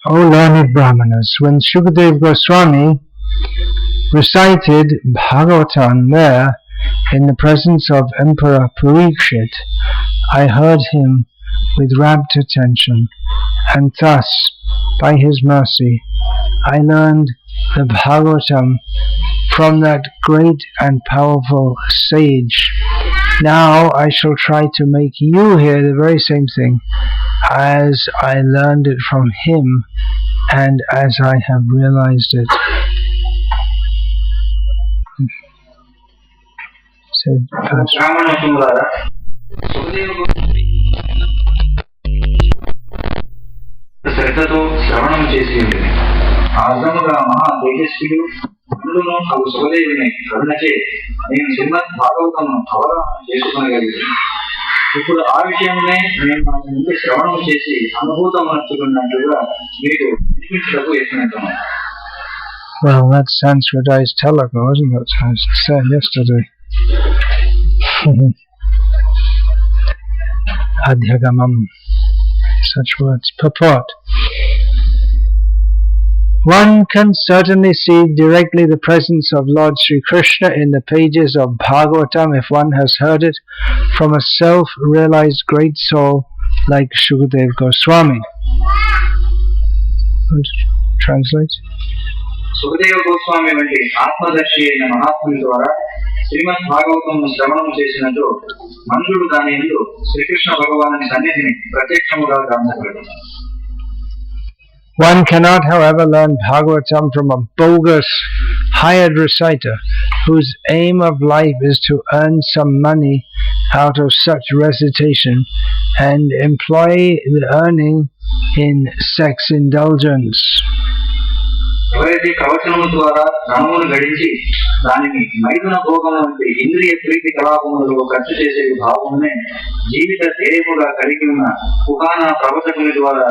O learned Brahmanas, when Shukadeva Goswami recited Bhagavatam there in the presence of Emperor Parikshit, I heard him with rapt attention, and thus, by his mercy, I learned the Bhagavatam from that great and powerful sage. Now I shall try to make you hear the very same thing as I learned it from him and as I have realized it. Said శ్రద్ధతో శ్రవణం చేసి ఉంటుంది. ఆజముగా మహా తేజస్విడు అందులో అవు సుఖదేవుని కరుణచే నేను శ్రీమద్ భాగవతమును అవగాహన చేసుకునగలిగాను. ఇప్పుడు ఆ విషయమునే నేను మన ముందు శ్రవణం చేసి అనుభూతమర్చుకున్నట్లుగా మీరు వినిపించటకు యత్నిస్తున్నాను. Well, that's Sanskritized Telugu, isn't it? As I said yesterday. Adhyagamam. Such words. Purport. One can certainly see directly the presence of Lord Sri Krishna in the pages of Bhagavatam if one has heard it from a self-realized great soul like Shukadeva Goswami. Translate. Sukhadeva Goswami వంటి ఆత్మదర్శి అయిన మహాత్ముని ద్వారా శ్రీమద్ భాగవతమును శ్రవణం చేసినట్టు మనుషుడు దాని యందు శ్రీకృష్ణ భగవానుని సన్నిధిని ప్రత్యక్షముగా గాంచగలడు. One cannot, however, learn Bhagavatam from a bogus, hired reciter whose aim of life is to earn some money out of such recitation and employ the earning in sex indulgence. ఎవరైతే కవచనము ద్వారా ధనమును గడించి దానిని మైదున భోగము వంటి ఇంద్రియ ప్రీతి కలాపములలో ఖర్చు చేసే భావమునే జీవిత ధ్యేయముగా కలిగి ఉన్న పురాణ ప్రవచకుని ద్వారా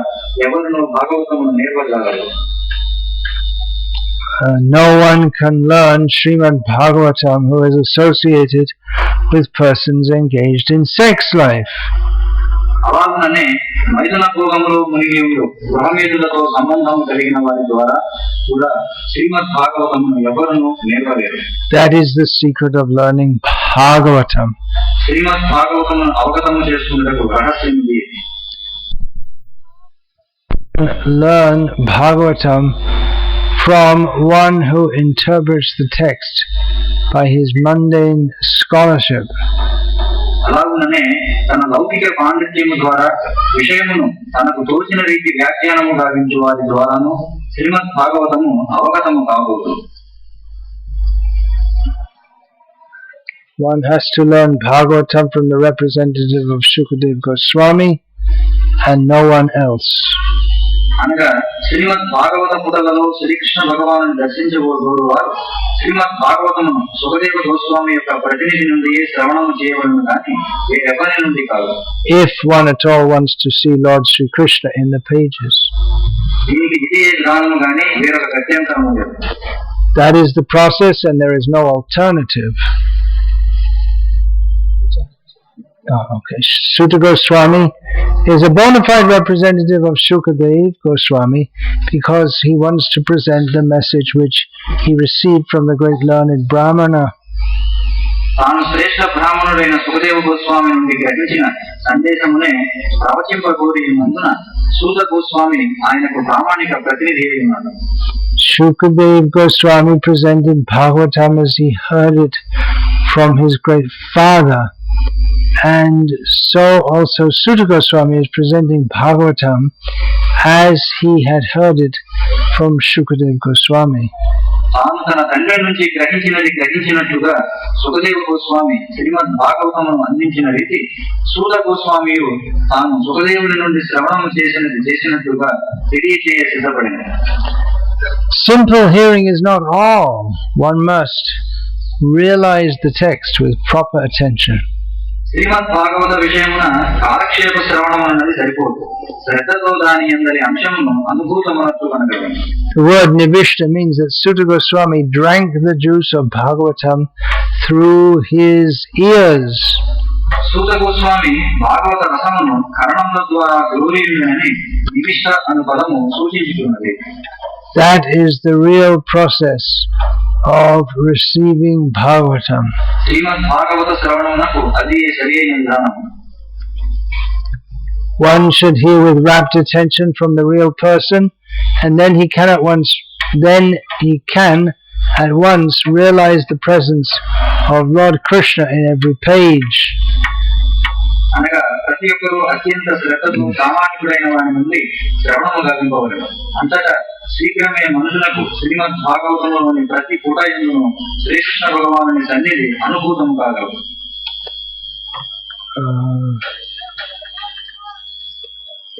ఎవరినో భాగవతమును నేర్పగలరు. No one can learn Srimad Bhagavatam who is associated with persons engaged in sex life. అలాగనే మైదున భోగములో మునిగి ఉండు గృహమేధులతో సంబంధం కలిగిన వారి ద్వారా కూడా శ్రీమద్ భాగవతమును ఎవరునూ నేర్పలేరు. That is the secret of learning Bhagavatam. శ్రీమద్ భాగవతమును అవగతము చేసుకున్నకు రహస్యం ఇది. Learn Bhagavatam from one who interprets the text by his mundane scholarship. అలాగుననే తన లౌకిక పాండిత్యము ద్వారా విషయమును తనకు తోచిన రీతి వ్యాఖ్యానము గావించు వారి ద్వారాను శ్రీమద్ భాగవతము అవగతము కాకూడదు. One has to learn Bhagavatam from the representative of Shukadeva Goswami and no one else. అనగా శ్రీమద్ భాగవత పుటలలో శ్రీకృష్ణ భగవాను దర్శించబోరు వారు శ్రీమద్ భాగవతమును సుఖదేవ గోస్వామి యొక్క ప్రతినిధి నుండి శ్రవణము చేయబడును కానీ ఎవరి నుండి కాదు. If one at all wants to see Lord Sri Krishna in the pages. దీనికి ఇదే జ్ఞానము కానీ వేరొక గత్యంతరము లేదు. That is the process and there is no alternative. Okay. Suta Goswami is a bona fide representative of Shukadeva Goswami because he wants to present the message which he received from the great learned Brahmana. తాను శ్రేష్ఠ బ్రాహ్మణుడైన సుఖదేవ గోస్వామి నుండి గ్రహించిన సందేశమునే ప్రవచింపగోరి నందున సూత గోస్వామి ఆయనకు ప్రామాణిక ప్రతినిధి అయి ఉన్నాడు. Shukadeva Goswami presented Bhagavatam as he heard it from his great father. And so also Suta Goswami is presenting Bhagavatam as he had heard it from Shukadeva Goswami. తాను తన తండ్రి నుంచి గ్రహించినట్లుగా సుఖదేవ గోస్వామి శ్రీమద్ భాగవతమును అందించిన రీతి సూత గోస్వామియు తాను సుఖదేవుని నుండి శ్రవణము చేసినట్లుగా తెలియచేయ సిద్ధపడింది. Simple hearing is not all. One must realize the text with proper attention. శ్రీమద్ భాగవత విషయమున కాలక్షేప శ్రవణం అన్నది సరిపోదు. శ్రద్ధతో దాని అందరి అంశమును అనుభూతమనట్లు కనగలము. The word Nivishta means that Suta Goswami drank the juice of Bhagavatam through his ears. సూత గోస్వామి భాగవత రసమును కరణముల ద్వారా గ్రోరీయుడని నివిష్ట అను పదము సూచించుతున్నది. That is the real process of receiving Bhagavatam. శ్రీమద్ భాగవత శ్రవణమునకు అది సరియైన విధానం. One should hear with rapt attention from the real person, and then he can at once realize the presence of Lord Krishna in every page. అనగా ప్రతి ఒక్కరూ అత్యంత శ్రద్ధతో సామాన్యుడైన వారి నుండి శ్రవణము గావింపవలెను. అంతటా శీఘ్రమే మనుషులకు శ్రీమద్ భాగవతంలోని ప్రతి పుటయందును శ్రీకృష్ణ భగవానుని సన్నిధి అనుభూతము కాగలదు.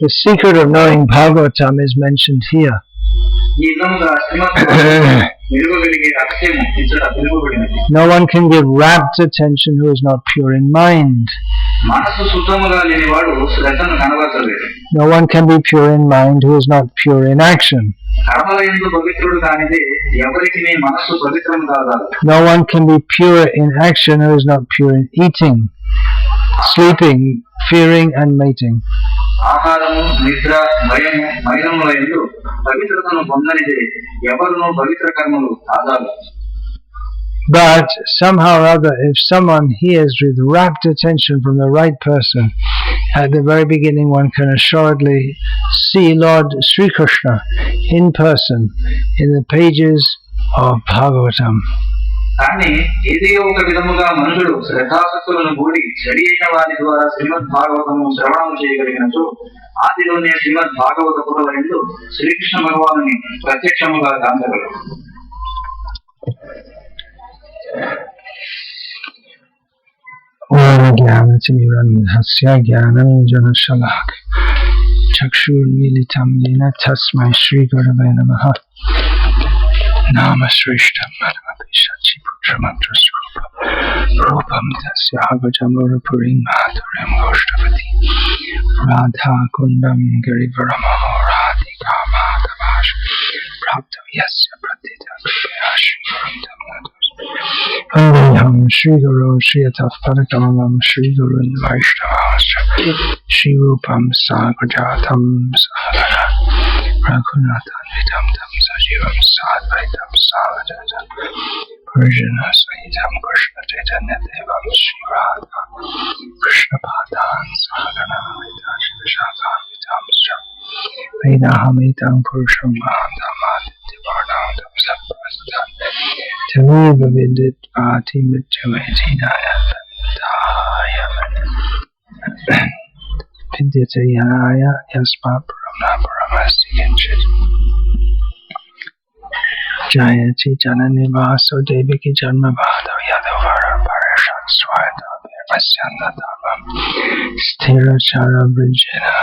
The secret of knowing Bhagavatam is mentioned here. No one can give rapt attention who is not pure in mind. No one can be pure in mind who is not pure in action. No one can be pure in action who is not pure in eating, sleeping, fearing and mating. ఆహారము, నిద్ర, భయము, మైనములందు పవిత్రతను పొందనిదే ఎవరునూ పవిత్ర కర్మలు ఆధారం. But somehow or other, if someone hears with rapt attention from the right person, at the very beginning one can assuredly see Lord Sri Krishna in person in the pages of Bhagavatam. కానీ ఏదో ఒక విధముగా మనుషుడు శ్రద్ధాసక్తులను కూడి సరి అయిన వారి ద్వారా శ్రీమద్ భాగవతము శ్రవణము చేయగలిగినచో ఆదిలోనే శ్రీమద్ భాగవత పుటలందు శ్రీకృష్ణ భగవానుని ప్రత్యక్షముగా కాంచగలరు. ఓం జ్ఞానతిమిరంధస్య జ్ఞానాంజనశలాకయ చక్షుర్మీలితం येन తస్మై శ్రీ గురవే నమః. నామశ్రేష్టం పరమపి సచ్చిపుత్రమంత్రస్వరూపం రూపం తస్య అగజమూలపురీం మాధుర్యం గోష్ఠవతి రాధాకుండం గిరివరమహో రాధికా మాధవాశ ప్రాప్తం యస్య ప్రతితా కృపయా శ్రీగురుం తం నతోస్మి. వందేహం శ్రీగురో శ్రీయతః పరకమలం శ్రీగురుం వైష్ణవాంశ్చ శ్రీరూపం సాగ్రజాతం సహగణ రఘునాథాన్వితం తం సజీవం సాద్వైతం సావధూతం పరిజన సహితం కృష్ణ చైతన్య దేవం శ్రీరాధా కృష్ణపాదాన్ సహగణ శివశాఖాన్వితాంశ్చ వేదాహమేతం పురుషం మహాంతమాదిత్యవర్ణాంతం సత్ప్రస్థాన్ తమేవ విదిత్వాతి మృత్యుమేధినాయ దంతాయ విద్యతే యనాయ యస్మాత్ పరం న పరమస్తి కించిత్. Jayati janani vaso deviki janma bhado yadavara parashat swayata virvasyanda dharvam sthira chara brijena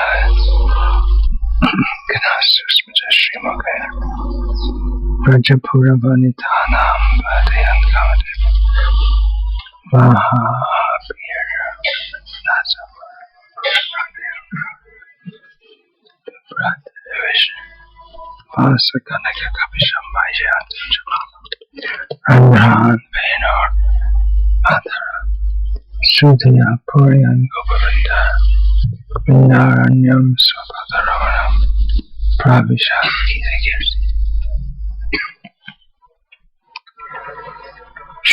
ganasasmita srimukaya vrajapura vanithanam bhadayan kavade mahabhira nasavara Vishnu Vasakanaka Kapisham Vajayantam Jamalam Ranghan Venor Adhara Sudhaya Puryan Gopavinda Vindaranyam Swapadaravanam Pravishat Gita-kirti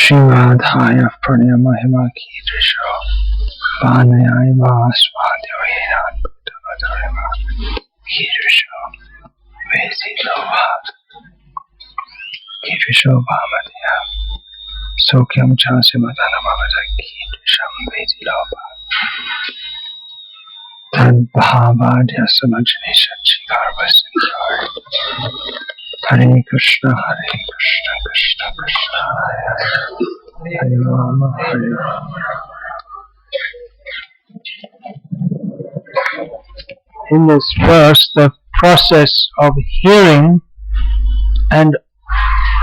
Shrimadhaya Pranaya Mahima Kidrisho Vanayai Vaswadyo Hinat Bhuttavadarima Kidrisho Kidrisho Bhamadya Sokyam Chasimadanamavada Kidrisham Vedilobha Tad Bhavadya Samajani Sachikarvasindhar Hare Krishna Krishna Krishna Hare Hare Hare Rama Hare Rama. In this verse, the process of hearing and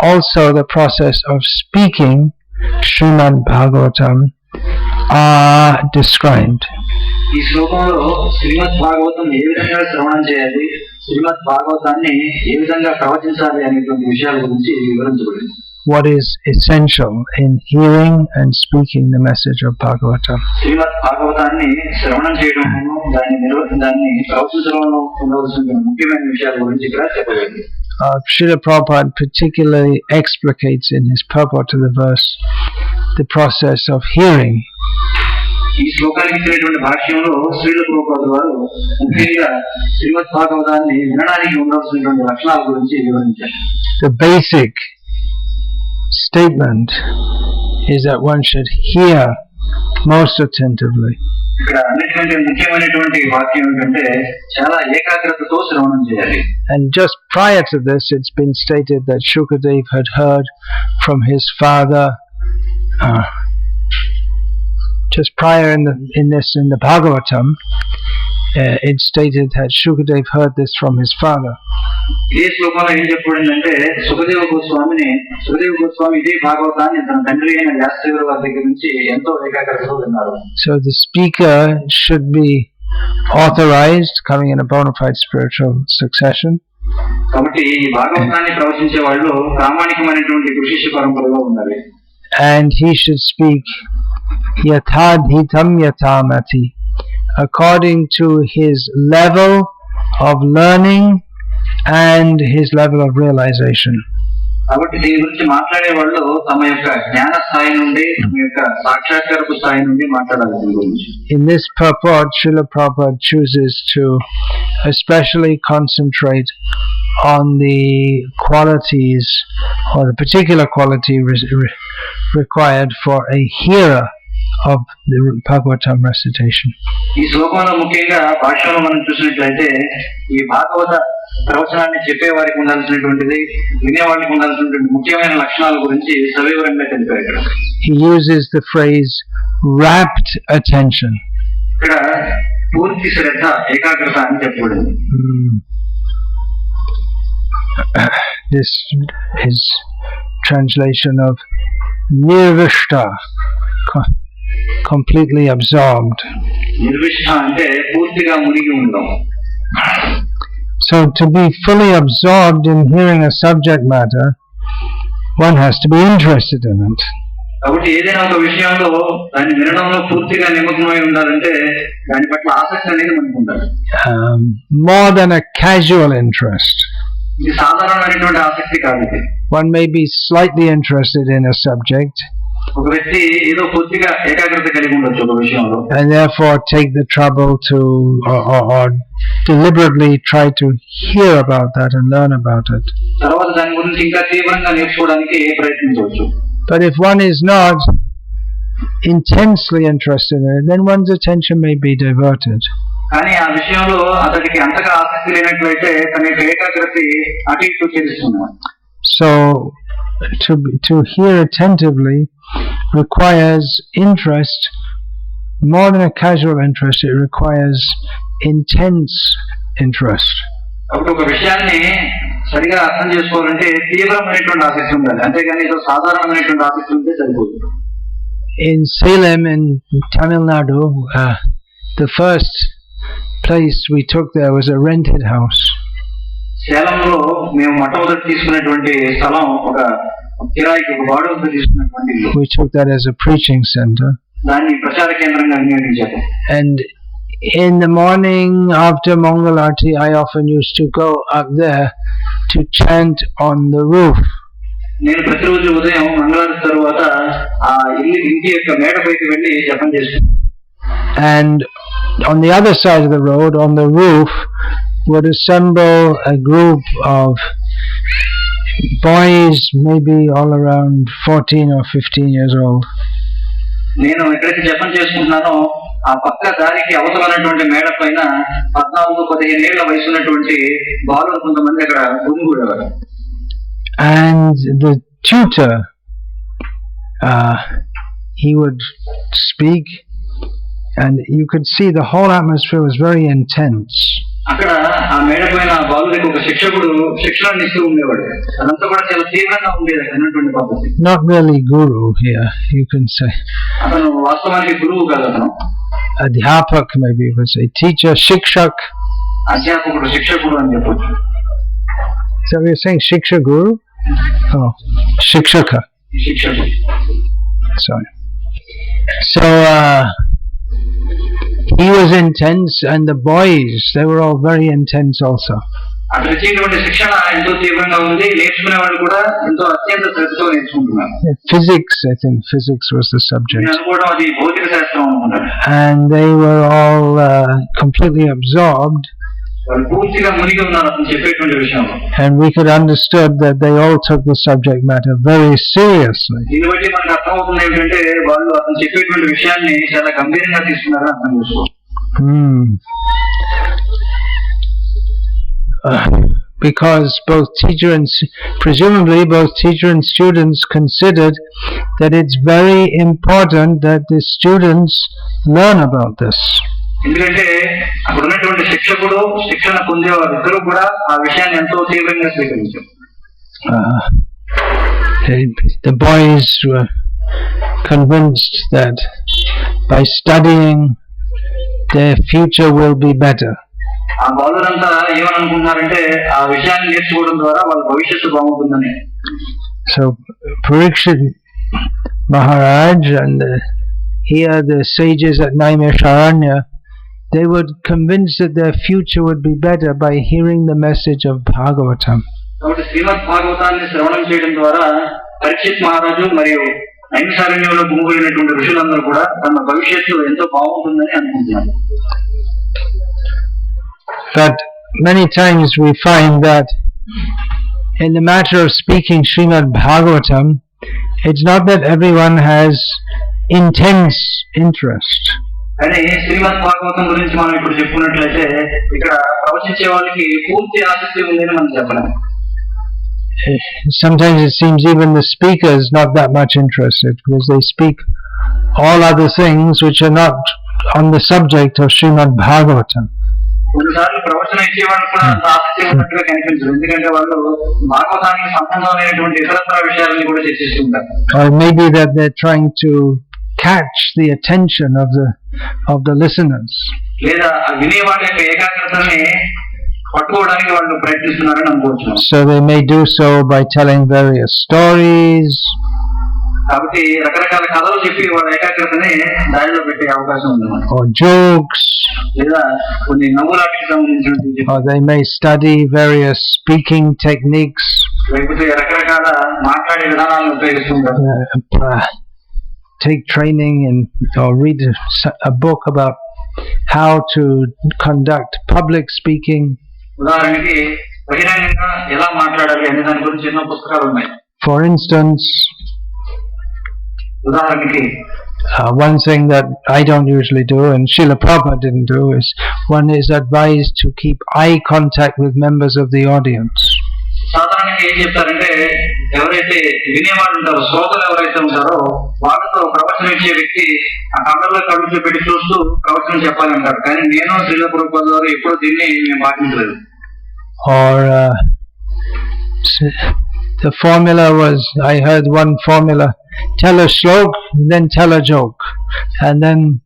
also the process of speaking Srimad Bhagavatam are described. ఈ శ్లోకంలో శ్రీమద్ భాగవతం ఏ విధంగా శ్రవణం చేయాలి, శ్రీమద్ భాగవతాన్ని ఏ విధంగా ప్రవచించాలి అనేటువంటి విషయాల గురించి వివరించబడింది. what is essential in hearing and speaking the message of Bhagavatam. శ్రీమద్ భాగవతాన్ని శ్రవణం చేయడంలో దాన్ని ప్రవచించడంలో ఉండవలసిన ముఖ్యమైన విషయాల గురించి ఇక్కడ చెప్పలేదు. Srila Prabhupada particularly explicates in his purport to the verse the process of hearing. ఈ శ్లోకానికి ఇచ్చినటువంటి భాష్యంలో శ్రీల ప్రభుపాదుల వారు ముఖ్యంగా శ్రీమద్ భాగవతాన్ని వినడానికి ఉండవలసినటువంటి లక్షణాల గురించి వివరించారు. The basic statement is that one should hear most attentively. ఇక్కడ అన్నిటికంటే ముఖ్యమైనటువంటి వాక్యం ఏంటంటే చాలా ఏకాగ్రతతో శ్రవణం చేయాలి. And just prior to this, it's been stated that Shukadev had heard from his father. Just prior in the Bhagavatam, it stated that Shukadev heard this from his father. ఈ శ్లోకంలో ఏం చెప్పబడిందంటే సుఖదేవ గోస్వామి ఇదే భాగవతాన్ని తన తండ్రి అయిన వ్యాసదేవుల వారి దగ్గర నుంచి ఎంతో ఏకాగ్రతతో విన్నారు. So the speaker should be authorized, coming in a bona fide spiritual succession. కాబట్టి ఈ భాగవతాన్ని ప్రవచించే వాళ్ళు ప్రామాణికమైనటువంటి గురుశిష్య పరంపరలో ఉండాలి. And he should speak yathadhitam yathamati, according to his level of learning and his level of realization. కాబట్టి దీని గురించి మాట్లాడే వాళ్ళు తమ యొక్క జ్ఞాన స్థాయి నుండి తమ యొక్క సాక్షాత్కారపు స్థాయి నుండి మాట్లాడాలి దీని గురించి. In this purport, Srila Prabhupada chooses to especially concentrate on the qualities or the particular quality required for a hearer of the Bhagavatam recitation. ఈ శ్లోకంలో ముఖ్యంగా భాష్యంలో మనం చూసినట్లయితే ఈ భాగవత ప్రవచనాన్ని చెప్పే వారికి ఉండాల్సినటువంటిది వినేవాళ్ళకి ఉండాల్సినటువంటి ముఖ్యమైన లక్షణాల గురించి సవివరంగా తెలిపారు. He uses the phrase rapt attention. ఇక్కడ పూర్తి శ్రద్ధ ఏకాగ్రత అని చెప్పబడింది. This is translation of nirvishta, completely absorbed. నిర్విష్ట అంటే పూర్తిగా మునిగి ఉండడం. So to be fully absorbed in hearing a subject matter, one has to be interested in it. కాబట్టి ఏదైనా ఒక విషయంలో దాన్ని వినడంలో పూర్తిగా నిమగ్నమై ఉండాలంటే దాని పట్ల ఆసక్తి అనేది మనకు ఉండాలి. More than a casual interest. ఇది సాధారణమైనటువంటి ఆసక్తి కాదు. One may be slightly interested in a subject, ఒక వ్యక్తి ఏదో కొద్దిగా ఏకాగ్రత కలిగి ఉండొచ్చు ఒక విషయంలో, and therefore take the trouble to or deliberately try to hear about that and learn about it. తర్వాత దాని గురించి ఇంకా తీవ్రంగా నేర్చుకోవడానికి ప్రయత్నించవచ్చు. But if one is not intensely interested in it, then one's attention may be diverted. కానీ ఆ విషయంలో అతడికి అంతగా ఆసక్తి లేనట్లయితే తన యొక్క ఏకాగ్రత అటు ఇటు చేస్తుంది. So to hear attentively requires interest. More than a casual interest, it requires intense interest. కాబట్టి ఒక విషయాన్ని సరిగా అర్థం చేసుకోవాలంటే తీవ్రమైనటువంటి ఆసక్తి ఉండాలి, అంతేగాని ఏదో సాధారణమైనటువంటి ఆసక్తి ఉంటే సరిపోదు. In Salem in Tamil Nadu, the first place we took there was a rented house. సేలంలో మేము మొట్టమొదటి తీసుకున్నటువంటి స్థలం ఒక కిరాయికి ఒక వాడకం తీసుకున్నటువంటి ఇల్లు. We took that as a preaching center. దాన్ని ప్రచార కేంద్రంగా వినియోగించాము. And in the morning after Mangal Aarti, I often used to go up there to chant on the roof. నేను ప్రతిరోజు ఉదయం మంగళవారం తర్వాత ఆ ఇంటి యొక్క మేడపైకి వెళ్ళి జపం చేసుకున్నాను. And on the other side of the road, on the roof, would assemble a group of boys, maybe all around 14 or 15 years old. నేను ఎక్కడైతే జపం చేసుకుంటున్నానో ఆ పక్క దారికి అవసరమైనటువంటి మేడ పైన 14-15 ఏళ్ల వయసు ఉన్నటువంటి బాలురు కొంతమంది అక్కడ గుమిగూడేవారు. And the tutor, he would speak, and you could see the whole atmosphere was very intense. అక్కడ ఆ మేడ పైన బాలురికి ఒక శిక్షకుడు శిక్షణ ఇస్తూ ఉండేవాడు. అదంతా కూడా చాలా తీవ్రంగా ఉండేది అన్నటువంటి పద్ధతి. Not really guru here, you can say. అతను వాస్తవానికి గురువు కాదు, అతను adhyapak, maybe you could say, teacher, shikshak. అధ్యాపకుడు శిక్షకుడు అని చెప్పొచ్చు. So we're saying shiksha guru? Shikshaka. Sorry. So he was intense, and the boys, they were all very intense also. Physics, I think physics was the subject. And they were all completely absorbed. And we could understood that they all took the subject matter very seriously. Because presumably both teacher and students considered that it's very important that the students learn about this. The boys were convinced that by studying their future will be better. So Parikshit Maharaj and here the sages at Naimisharanya, they were convinced that their future would be better by hearing the message of Bhagavatam. But many times we find that in the matter of speaking Srimad Bhagavatam, it's not that everyone has intense interest. Sometimes it seems even the speaker is not that much interested because they speak all other things which are not on the subject of Srimad Bhagavatam. Or maybe that they're trying to catch the attention of the listeners. So they may do so by telling various stories, or jokes, or they may study various speaking techniques, take training or read a book about how to conduct public speaking. For instance, one thing that I don't usually do and Srila Prabhupada didn't do is one is advised to keep eye contact with members of the audience. Or the formula was, I heard one formula, tell a shlok, then tell a joke, and then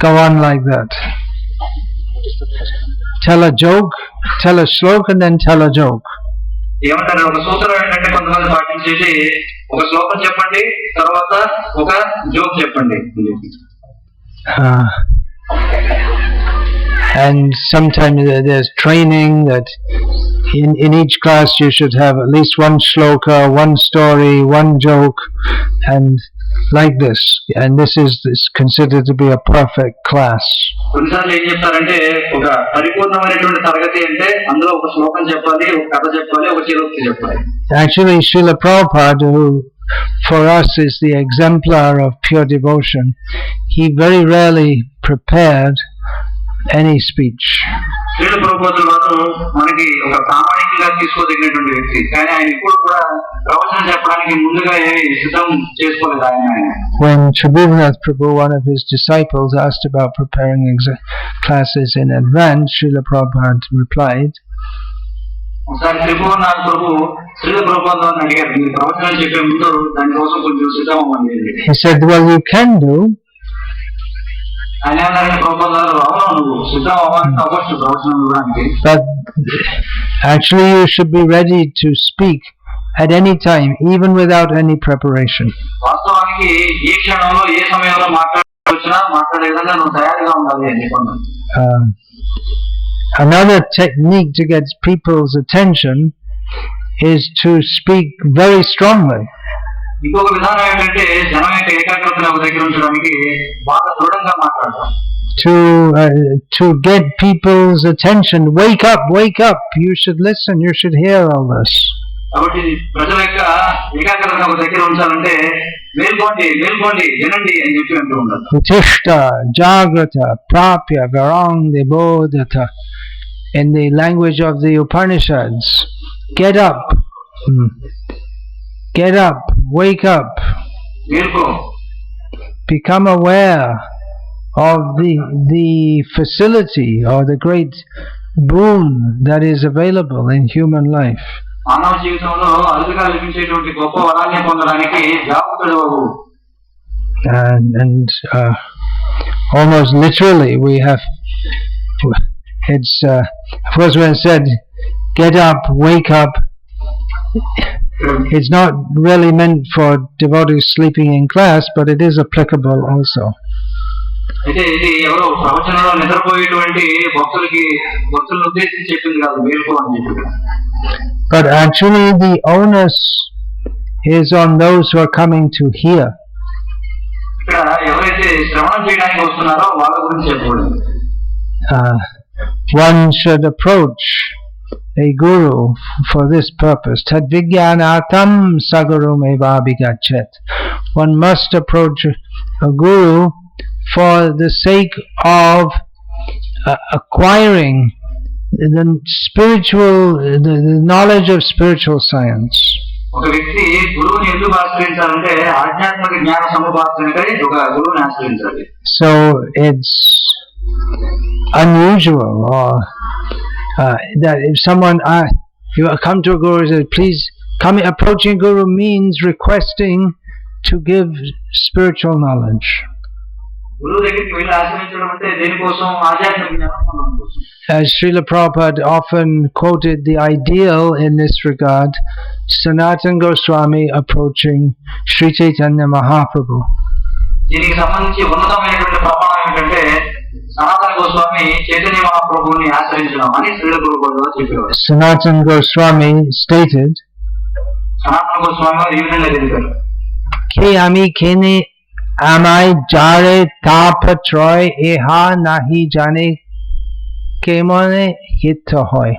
go on like that. Tell a joke, tell a shlok, and then tell a joke. And sometimes there's training that in each class you should have at least one shloka, one story, one joke, and like this. And this is considered to be a perfect class. Actually, Srila Prabhupada, who for us is the exemplar of pure devotion, he very rarely prepared any speech. When Tribhuvannath Prabhu, one of his disciples, asked about preparing classes in advance, Srila Prabhupada replied, he said, well, you can do. But actually you should be ready to speak at any time, even without any preparation. వాస్తవానికి ఏ క్షణంలో ఏ సమయంలో మాట్లాడవచ్చినా మాట్లాడే విధంగా నువ్వు తయారుగా ఉండాలి అని చెప్పండి. Another technique to get people's attention is to speak very strongly. ఇంకొక విధానం ఏంటంటే జనం యొక్క ఏకాగ్రతను ఒక దగ్గర ఉంచడానికి బాగా దృఢంగా మాట్లాడతాం. To get people's attention, wake up, you should listen, you should hear all this. కాబట్టి ప్రజల యొక్క ఏకాగ్రతను ఒక దగ్గర ఉంచాలంటే మేల్కోండి వినండి అని చెప్పి అంటూ ఉంటారు. Utishta jagrata prapya varangde bodhata, in the language of the Upanishads. Get up, wake up, become aware of the facility or the great boon that is available in human life. మానవ జీవితంలో అరుదుగా లభించేటువంటి గొప్ప వరాన్ని పొందడానికి జాగృతుడవు. And almost literally we have, it's of course when it said get up, wake up, it's not really meant for devotees sleeping in class, but it is applicable also. అయితే ఇది ఎవరో ప్రవచనంలో నిద్రపోయేటువంటి భక్తులను ఉద్దేశించి చెప్పింది కాదు, మేల్కో అని చెప్పి. But actually the onus is on those who are coming to hear. ఇక్కడ ఎవరైతే శ్రవణం చేయడానికి వస్తున్నారో వాళ్ళ గురించి చెప్పకూడదు. One should approach a guru for this purpose. Tad vijnanatam sagarum evabhigachet. One must approach a guru for the sake of acquiring the knowledge of spiritual science. ఒక వ్యక్తి గురువుని ఎందుకు ఆశ్రయించాలంటే ఆధ్యాత్మిక జ్ఞాన సముపార్జనకై ఒక గురువుని ఆశ్రయించాలి. So it's unusual that if someone you come to a guru and say, please approaching a guru means requesting to give spiritual knowledge. గురువు దగ్గరికి వెళ్ళి ఆశ్రయించడం అంటే దేనికోసం? ఆధ్యాత్మిక జ్ఞానం పొందడం కోసం. As Srila Prabhupada often quoted the ideal in this regard, Sanatana Goswami approaching Sri Chaitanya Mahaprabhu. దీనికి సంబంధించి ఉన్నతమైనటువంటి ప్రమాణం ఏంటంటే సనాతన గోస్వామి చైతన్య మహాప్రభువుని ఆశ్రయించడం అని శ్రీల ప్రభుపాదులు చెప్పేవారు. Sanatana Goswami stated, సనాతన గోస్వామి ఈ విధంగా తెలిపారు, Ke ami kene amai jare tapatroy eha nahi jane kemone hitta hoy.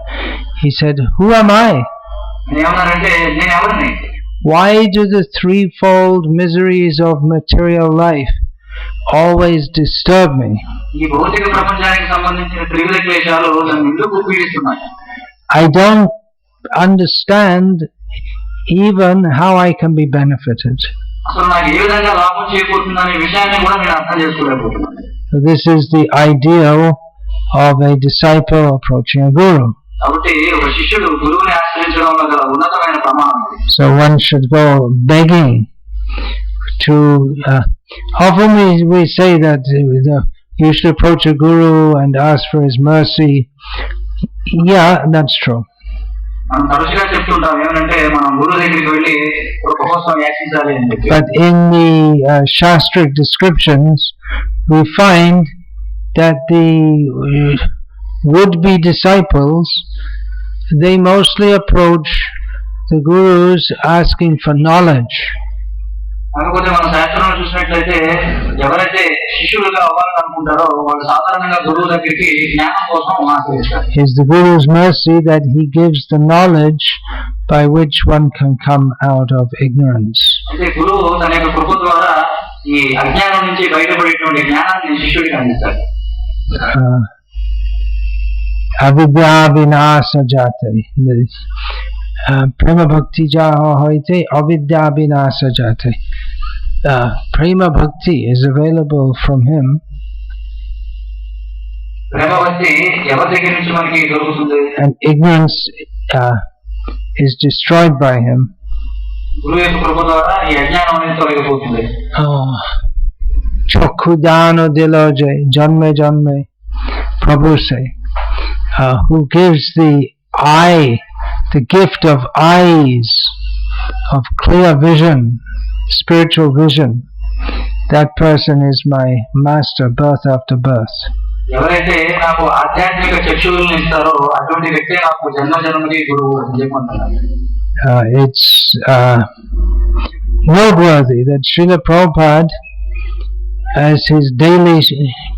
He said, who am I? ఏమన్నారంటే నేను ఎవరిని? Why do the threefold miseries of material life always disturb me? ఈ భౌతిక ప్రపంచానికి సంబంధించిన త్రివిధ క్లేశాలు నన్ను ఎందుకు పీడిస్తున్నాయి? I don't understand even how I can be benefited. అసలు నాకు ఏ విధంగా లాభం చేకూరుతుందనే విషయాన్ని కూడా నేను అర్థం చేసుకోలేకపోతున్నాను. This is the ideal of a disciple approaching a guru. కాబట్టి ఒక శిష్యుడు గురువుని ఆశ్రయించడంలో గల ఉన్నతమైన ప్రమాణం. So one should go begging to. Often we say that you should approach a guru and ask for his mercy. Yeah, that's true. మనం తరచుగా చెప్తుంటాం ఏమంటే మనం గురువు దగ్గరికి వెళ్ళి కృప కోసం యాచించాలి అని చెప్పి. But in the Shastric descriptions, we find that the would-be disciples, they mostly approach the gurus asking for knowledge. కాకపోతే మన శాస్త్రంలో చూసినట్లయితే ఎవరైతే శిష్యులుగా అవ్వాలని అనుకుంటారో వాళ్ళు సాధారణంగా గురువు దగ్గరికి జ్ఞానం కోసం ఆశ్రయిస్తారు. It's the guru's mercy that he gives the knowledge by which one can come out of ignorance. అంటే గురువు తన యొక్క కృప ద్వారా ఈ అజ్ఞానం నుంచి బయటపడేటువంటి జ్ఞానాన్ని శిష్యుడికి అందిస్తారు. Avidya vinasa jate. Prema bhakti jaho hoite avidya vinasa jate. Prema bhakti is available from him. ప్రేమ భక్తి ఎవరి దగ్గర నుంచి మనకి దొరుకుతుంది? And ignorance is destroyed by him. గురువు యొక్క కృప ద్వారా ఈ అజ్ఞానం అనేది తొలగిపోతుంది. Chokudano diloje janme janme Prabhu say, who gives the eye, the gift of eyes of clear vision, spiritual vision, that person is my master birth after birth. ఎవరైతే నాకు ఆధ్యాత్మిక చక్షువులను ఇస్తారో అటువంటి వ్యక్తే నాకు జన్మ జన్మకి గురువు అని చెప్పమంటున్నారు. It's noteworthy that Srila Prabhupada, as his daily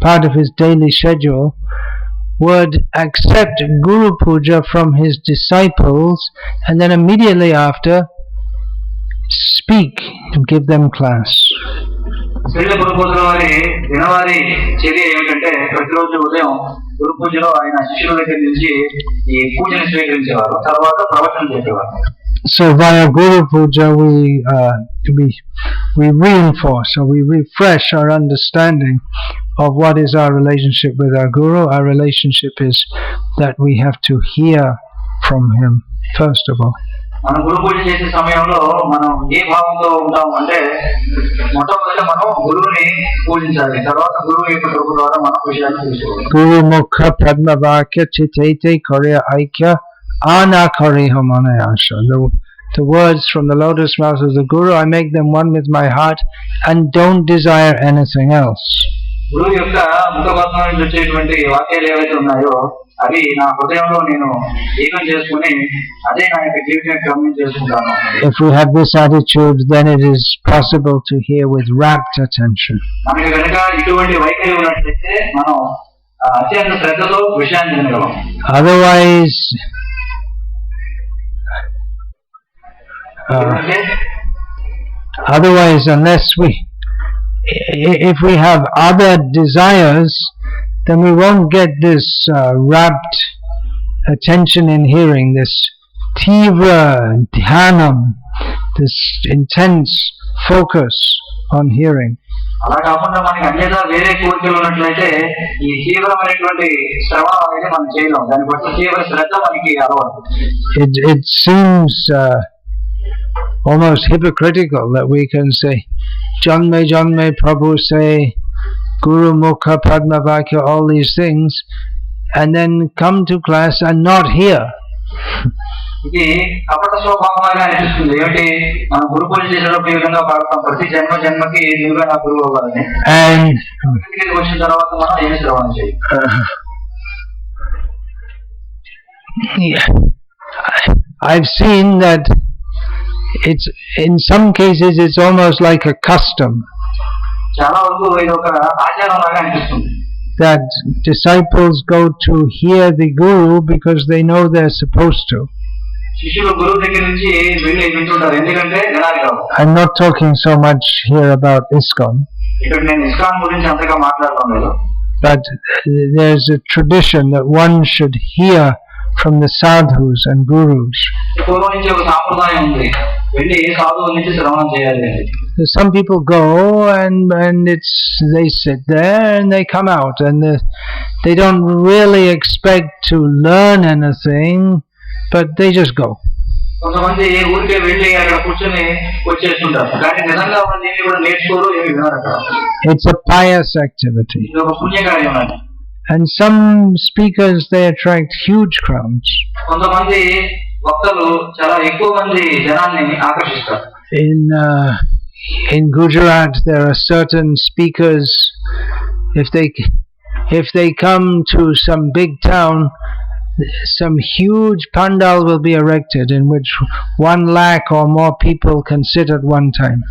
part of his daily schedule, would accept Guru Puja from his disciples and then immediately after speak and give them class. Srila గురుపూజల వారి దినవారి చర్య ఏమిటంటే ప్రతిరోజు ఉదయం గురు పూజలో ఆయన శిష్యుల దగ్గర నుంచి ఈ పూజను స్వీకరించేవారు, తర్వాత ప్రవచనం చేసేవారు. So via Guru Puja we reinforce or we refresh our understanding of what is our relationship with our Guru. Our relationship is that we have to hear from him first of all. మనం గురు పూజ చేసే సమయంలో మనం ఏ భావంతో ఉంటాం అంటే మొట్టమొదట మనం గురువుని పూజించాలి, తర్వాత గురువు యొక్క కృప ద్వారా మనం విషయాన్ని తెలుసుకోవాలి. Guru Mukha Padma Vakya Chitete Korya Aikya Anakariha Manayasha. The words from the lotus mouth of the Guru, I make them one with my heart and don't desire anything else. గురువు యొక్క ముఖ పద్మం నుంచి వచ్చేటువంటి వాక్యాలు ఏవైతే ఉన్నాయో అవి నా హృదయంలో నేను ఏకం చేసుకుని అదే నా యొక్క జీవితాన్ని గమనం చేసుకుంటాను. If we have this attitude, then it is possible to hear with rapt attention. మనకి కనుక ఇటువంటి వైఖరి ఉన్నట్లయితే మనం అత్యంత శ్రద్ధతో విషయాన్ని వినగలం. Otherwise, unless if we have other desires, then we won't get this rapt attention in hearing, this tivra dhyanam, this intense focus on hearing. అలా కాకుండా మనకి అన్యదా వేరే కోరికలు ఉన్నట్లయితే ఈ తీవ్రమైనటువంటి శ్రవణం అనేది మనం చేయలేం, దాని పట్ల తీవ్ర శ్రద్ధ మనకి అలవాటు. It seems almost hypocritical that we can say Janme Janme Prabhu say Guru Mukha Padma Vakya, all these things, and then come to class and not hear. ఇది కపట స్వభావంగా అనిపిస్తుంది. ఏమిటి మనం గురు పూజ చేసేటప్పుడు ఈ విధంగా పాడతాం, ప్రతి జన్మ జన్మకి నువ్వే నా గురువు అవ్వాలని, and వచ్చిన తర్వాత మనం ఏమి శ్రవణం చేయాలి. I've seen that it's in some cases it's almost like a custom that disciples go to hear the Guru because they know they're supposed to. I'm not talking so much here about ISKCON, but there's a tradition that one should hear from the sadhus and gurus. Some people go and they sit there and they come out and they don't really expect to learn anything, but they just go. It's a pious activity. And some speakers, they attract huge crowds. In Gujarat, there are certain speakers. If they come to some big town, some huge pandal will be erected in which 1 lakh or more people can sit at one time.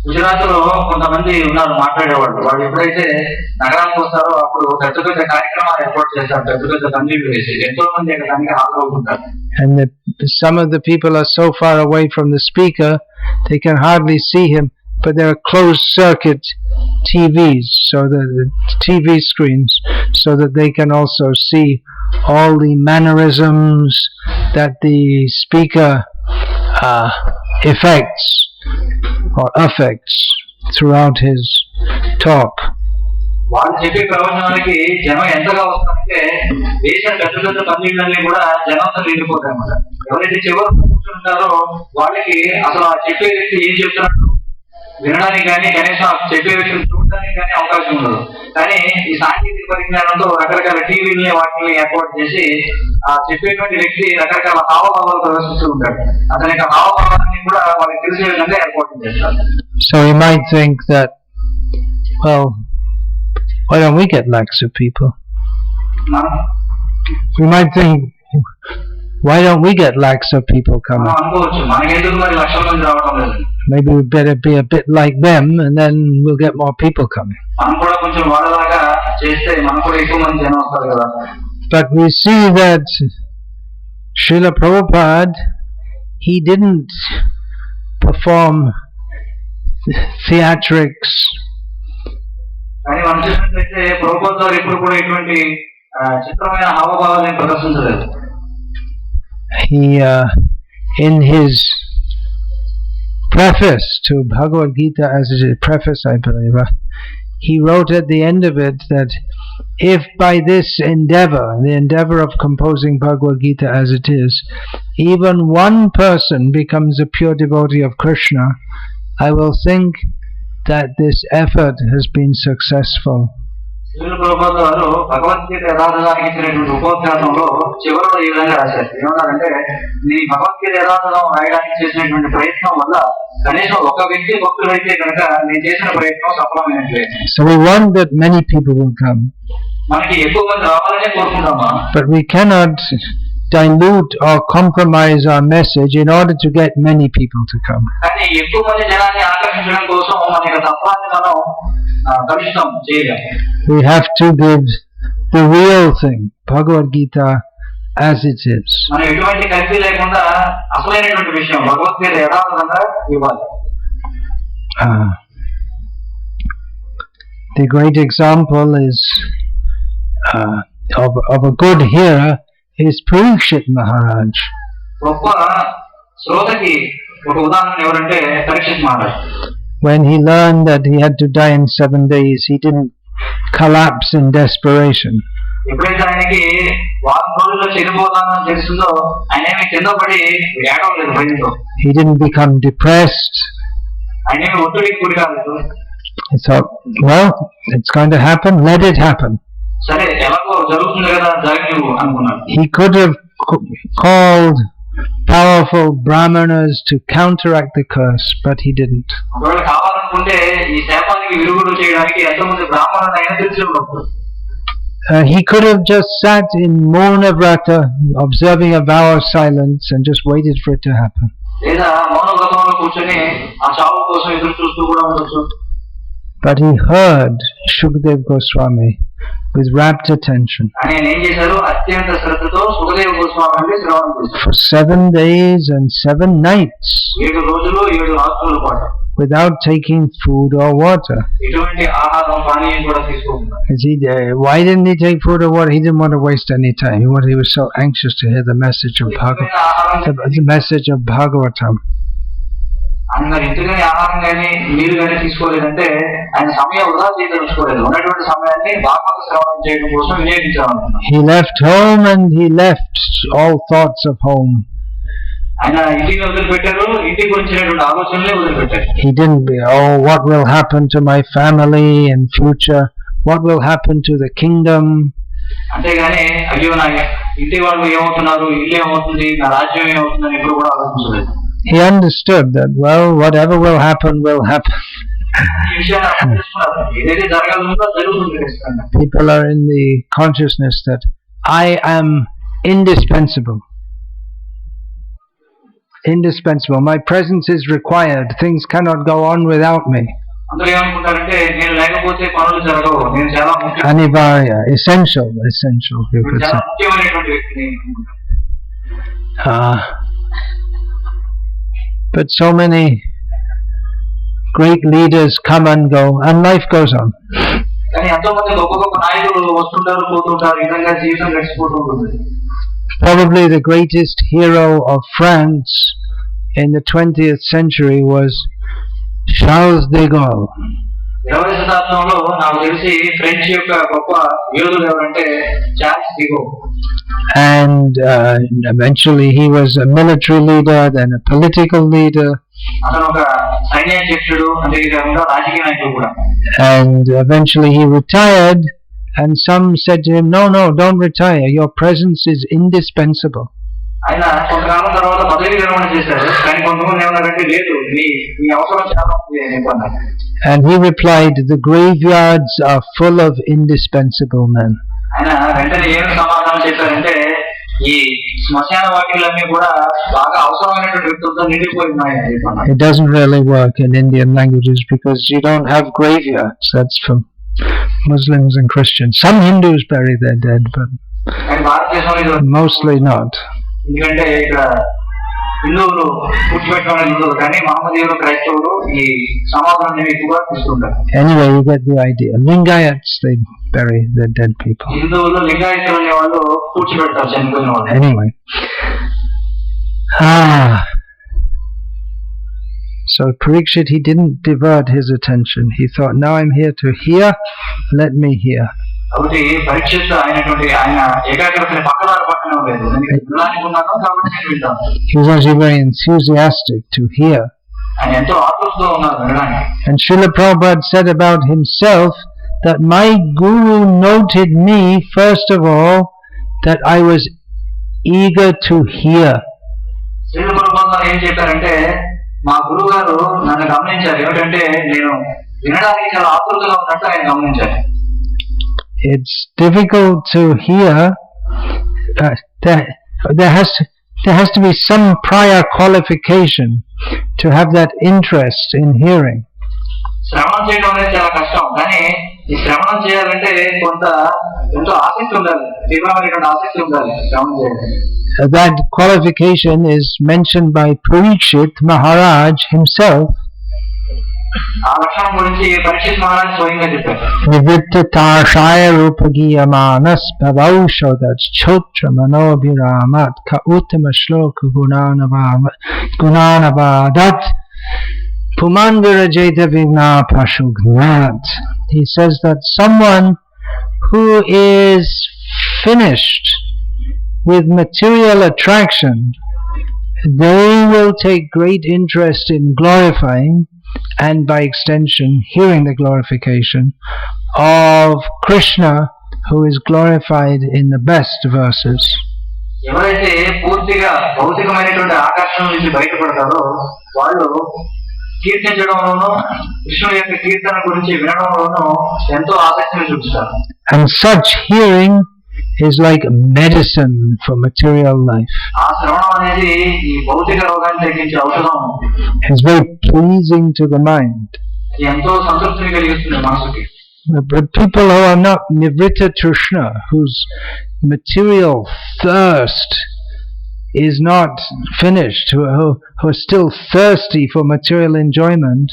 Gujarat లో కొంతమంది ఉన్నారు మాట్లాడేవాళ్ళు, వాళ్ళు ఎప్పుడైతే నగరానికి వస్తారో అప్పుడు పెద్ద పెద్ద కార్యక్రమాలు ఏర్పాటు చేస్తారు, పెద్ద పెద్ద పందిళ్ళు వేసి ఎంతో మంది దానికి హాజరవుతుంటారు. And some of the people are so far away from the speaker they can hardly see him, but there are closed circuit TVs, so the TV screens, so that they can also see all the mannerisms that the speaker affects throughout his talk. వాళ్ళు చెప్పే ప్రవచనానికి జనం ఎంతగా వస్తారంటే దేశం పెద్ద పెద్ద పందిళ్ళన్నీ కూడా జనంతో నిండిపోతాయి అన్నమాట. ఎవరైతే చివరి కూర్చుంటారో వాళ్ళకి అసలు ఆ చెప్పే వ్యక్తి ఏం చెప్తున్నాడు వినడానికి కానీ కనీసం చెప్పే విషయం చూడడానికి కానీ అవకాశం ఉండదు. కానీ ఈ సాంకేతిక పరిజ్ఞానంతో రకరకాల టీవీని వాటిని ఏర్పాటు చేసి ఆ చెప్పేటువంటి వ్యక్తి రకరకాల హావభావాలు ప్రదర్శిస్తూ ఉంటాడు. అతని యొక్క హావభావాన్ని కూడా వాళ్ళకి తెలిసే విధంగా ఏర్పాటు చేస్తారు. So you might think that, well, why don't we get lakhs of people? We might think, why don't we get lakhs of people coming? Maybe we better be a bit like them, and then we'll get more people coming. But we see that Srila Prabhupada, he didn't perform theatrics. He, in his preface to Bhagavad Gita, as it is preface, I believe, he wrote at the end of it that if by this endeavor, the endeavor of composing Bhagavad Gita as it is, even one person becomes a pure devotee of Krishna, I will think that this effort has been successful. Bhagavad Gita యథాతథానికి ఇచ్చినటువంటి ఉపోద్ఘాతంలో చివరిలో ఈ విధంగా రాశారు. ఏమన్నారంటే, నీ భగవద్గీత యథాతథం రాయడానికి చేసినటువంటి ప్రయత్నం వల్ల కనీసం ఒక వ్యక్తి భక్తుడైతే కనుక నేను చేసిన ప్రయత్నం సఫలమైనట్లే. So we want that many people will come. మనకి ఎక్కువ మంది రావాలనే కోరుకుంటామా? But we cannot dilute or compromise our message in order to get many people to come. కానీ ఎక్కువ మంది జనాన్ని ఆకర్షించడం కోసం మన యొక్క తత్వాన్ని మనం కలుషితం చేయలేము. We have to give the real thing, Bhagavad Gita, as it is. మనం ఎటువంటి కల్పి లేకుండా అసలైనటువంటి విషయం భగవద్గీత యథాతథంగా ఇవ్వాలి. The great example is of a good hearer is Parikshit Maharaj. గొప్ప శ్రోతకి ఒక ఉదాహరణ ఎవరంటే Parikshit Maharaj. When he learned that he had to die in 7 days, he didn't collapse in desperation. ఎప్పుడైతే ఆయనకి వారం రోజుల్లో చనిపోతానని తెలుస్తుందో ఆయన ఏమి కింద పడి ఏడవలేదు భయంతో. He didn't become depressed. ఆయన ఏమి ఒత్తిడికి గురి కాలేదు. He thought, well, it's going to happen, let it happen. సరే ఎలాగో జరుగుతుంది కదా జరగనివ్వు అనుకున్నాడు. He could have called powerful brahmanas to counteract the curse, but he didn't. ఒకవేళ కావాలనుకుంటే ఈ శాపానికి విరుగుడు చేయడానికి ఎంతమంది బ్రాహ్మణులు అయినా తెలిసి ఉండొచ్చు. He could have just sat in Mauna Vrata observing a vow of silence and just waited for it to happen. లేదా మౌన వ్రతంలో కూర్చొని ఆ చావు కోసం ఎదురు చూస్తూ కూడా ఉండొచ్చు. But he heard Shukadeva Goswami with rapt attention. For 7 days and 7 nights, without taking food or water. Why didn't he take food or water? He didn't want to waste any time. He was so anxious to hear the message of Bhagavatam. ఆయన ఎందుకని ఆహారం కానీ నీరు కానీ తీసుకోలేదంటే ఆయన సమయం వృధా చేయదలుచుకోలేదు. ఉన్నటువంటి సమయాన్ని భాగవత శ్రవణం చేయడం కోసం వినియోగించాలనుకున్నాను. He left home and he left all thoughts of home. ఆయన ఇంటిని వదిలిపెట్టారు, ఇంటి గురించినటువంటి ఆలోచనలే వదిలిపెట్టారు. He didn't be, oh, what will happen to my family in future? What will happen to the kingdom? అంతేగాని అయ్యో నా ఇంటి వాళ్ళు ఏమవుతున్నారు, ఇల్లు ఏమవుతుంది, నా రాజ్యం ఏమవుతుందని ఎప్పుడు కూడా ఆలోచించలేదు. He understood that, well, whatever will happen, will happen. People are in the consciousness that I am indispensable. Indispensable. My presence is required. Things cannot go on without me. Anivarya, essential, you could say. But so many great leaders come and go, and life goes on. Probably the greatest hero of France in the 20th century was Charles de Gaulle. And eventually he was a military leader, then a political leader. సైన్యాధ్యక్షుడు, అంతేకాకుండా రాజకీయ నాయకుడు కూడా. And eventually he retired, and some said to him, no, don't retire, your presence is indispensable. ఆయన కొంతకాలం తర్వాత పదవి విరమణ చేశారు, కానీ కొంతమంది ఏమన్నారంటే లేదు, మీ అవసరం చాలా ఉంది అని చెప్పన్నారు. And he replied, the graveyards are full of indispensable men. ఆయన వెంటనే ఏం సమాధానం చెప్పారంటే, ఈ శ్మశాన వాటిలన్నీ కూడా బాగా అవసరమైనటువంటి వ్యక్తులతో నిండిపోయి ఉన్నాయి అని చెప్పన్నారు. It doesn't really work in Indian languages because you don't have graveyards. That's for Muslims and Christians. Some Hindus bury their dead, but mostly not. ఎందుకంటే ఇక్కడ హిందువులు కూర్చోబెట్టుకున్న హిందువులు, కానీ మహమ్మదీయులు, క్రైస్తవులు ఈ సమాధానం ఎక్కువగా తీసుకుంటారు. Anyway, you get the idea. Lingayats, they bury their dead people. హిందువులు లింగాయతులు అనే వాళ్ళు కూర్చోబెడతారు చనిపోయిన వాళ్ళు. Anyway. So Parikshit, he didn't divert his attention. He thought, now I'm here to hear, let me hear. కాబట్టి పరీక్షిస్తూ ఆయన ఏకాగ్రతని పక్కదారి పక్కనే ఉండేది. వినడానికి ఉన్నాను కాబట్టి నేను వింటాను. He was actually very enthusiastic to hear. ఆయన ఎంతో ఆతృతతో ఉన్నారు వినడానికి. And Srila Prabhupada said about himself that my guru noted me, first of all, that I was eager to hear. Srila Prabhupada ఏం చెప్పారంటే, మా గురువు గారు నన్ను గమనించారు, ఏమిటంటే నేను వినడానికి చాలా ఆతృతగా ఉన్నట్టు ఆయన గమనించారు. It's difficult to hear. There has to be some prior qualification to have that interest in hearing. శ్రవణం చేయడం అనేది చాలా కష్టం, కానీ ఈ శ్రవణం చేయాలంటే కొంత ఎంతో ఆసక్తి ఉండాలి, తీవ్రమైనటువంటి ఆసక్తి ఉండాలి శ్రవణం చేయాలి. That qualification is mentioned by Parikshit Maharaj himself. ఆ లక్షణం గురించి పరీక్షిత్ మహారాజ్ స్వయంగా చెప్పారు. Nivrittatarshaya rupagiyamanas bhavaushodat chotra manobhiramat ka uttama shloka gunanavadat pumanvirajeta vigna pashugnat. He says that someone who is finished with material attraction, they will take great interest in glorifying, and by extension hearing the glorification of Krishna, who is glorified in the best verses. ఎవరైతే పూర్తిగా భౌతికమైనటువంటి ఆకర్షణ నుంచి బయటపడతారో వాళ్ళు కీర్తించడంలోనూ కృష్ణుడి యొక్క కీర్తన గురించి వినడంలోనూ ఎంతో ఆసక్తిని చూపిస్తారు. And such hearing is like medicine for material life. ఆ శ్రవణం అనేది ఈ భౌతిక రోగాన్ని తగ్గించే ఔషధం. It's very pleasing to the mind. ఎంతో సంతృప్తిని కలిగిస్తుంది మనసుకి. But people who are not nivritta trishna, whose material thirst is not finished, who are still thirsty for material enjoyment,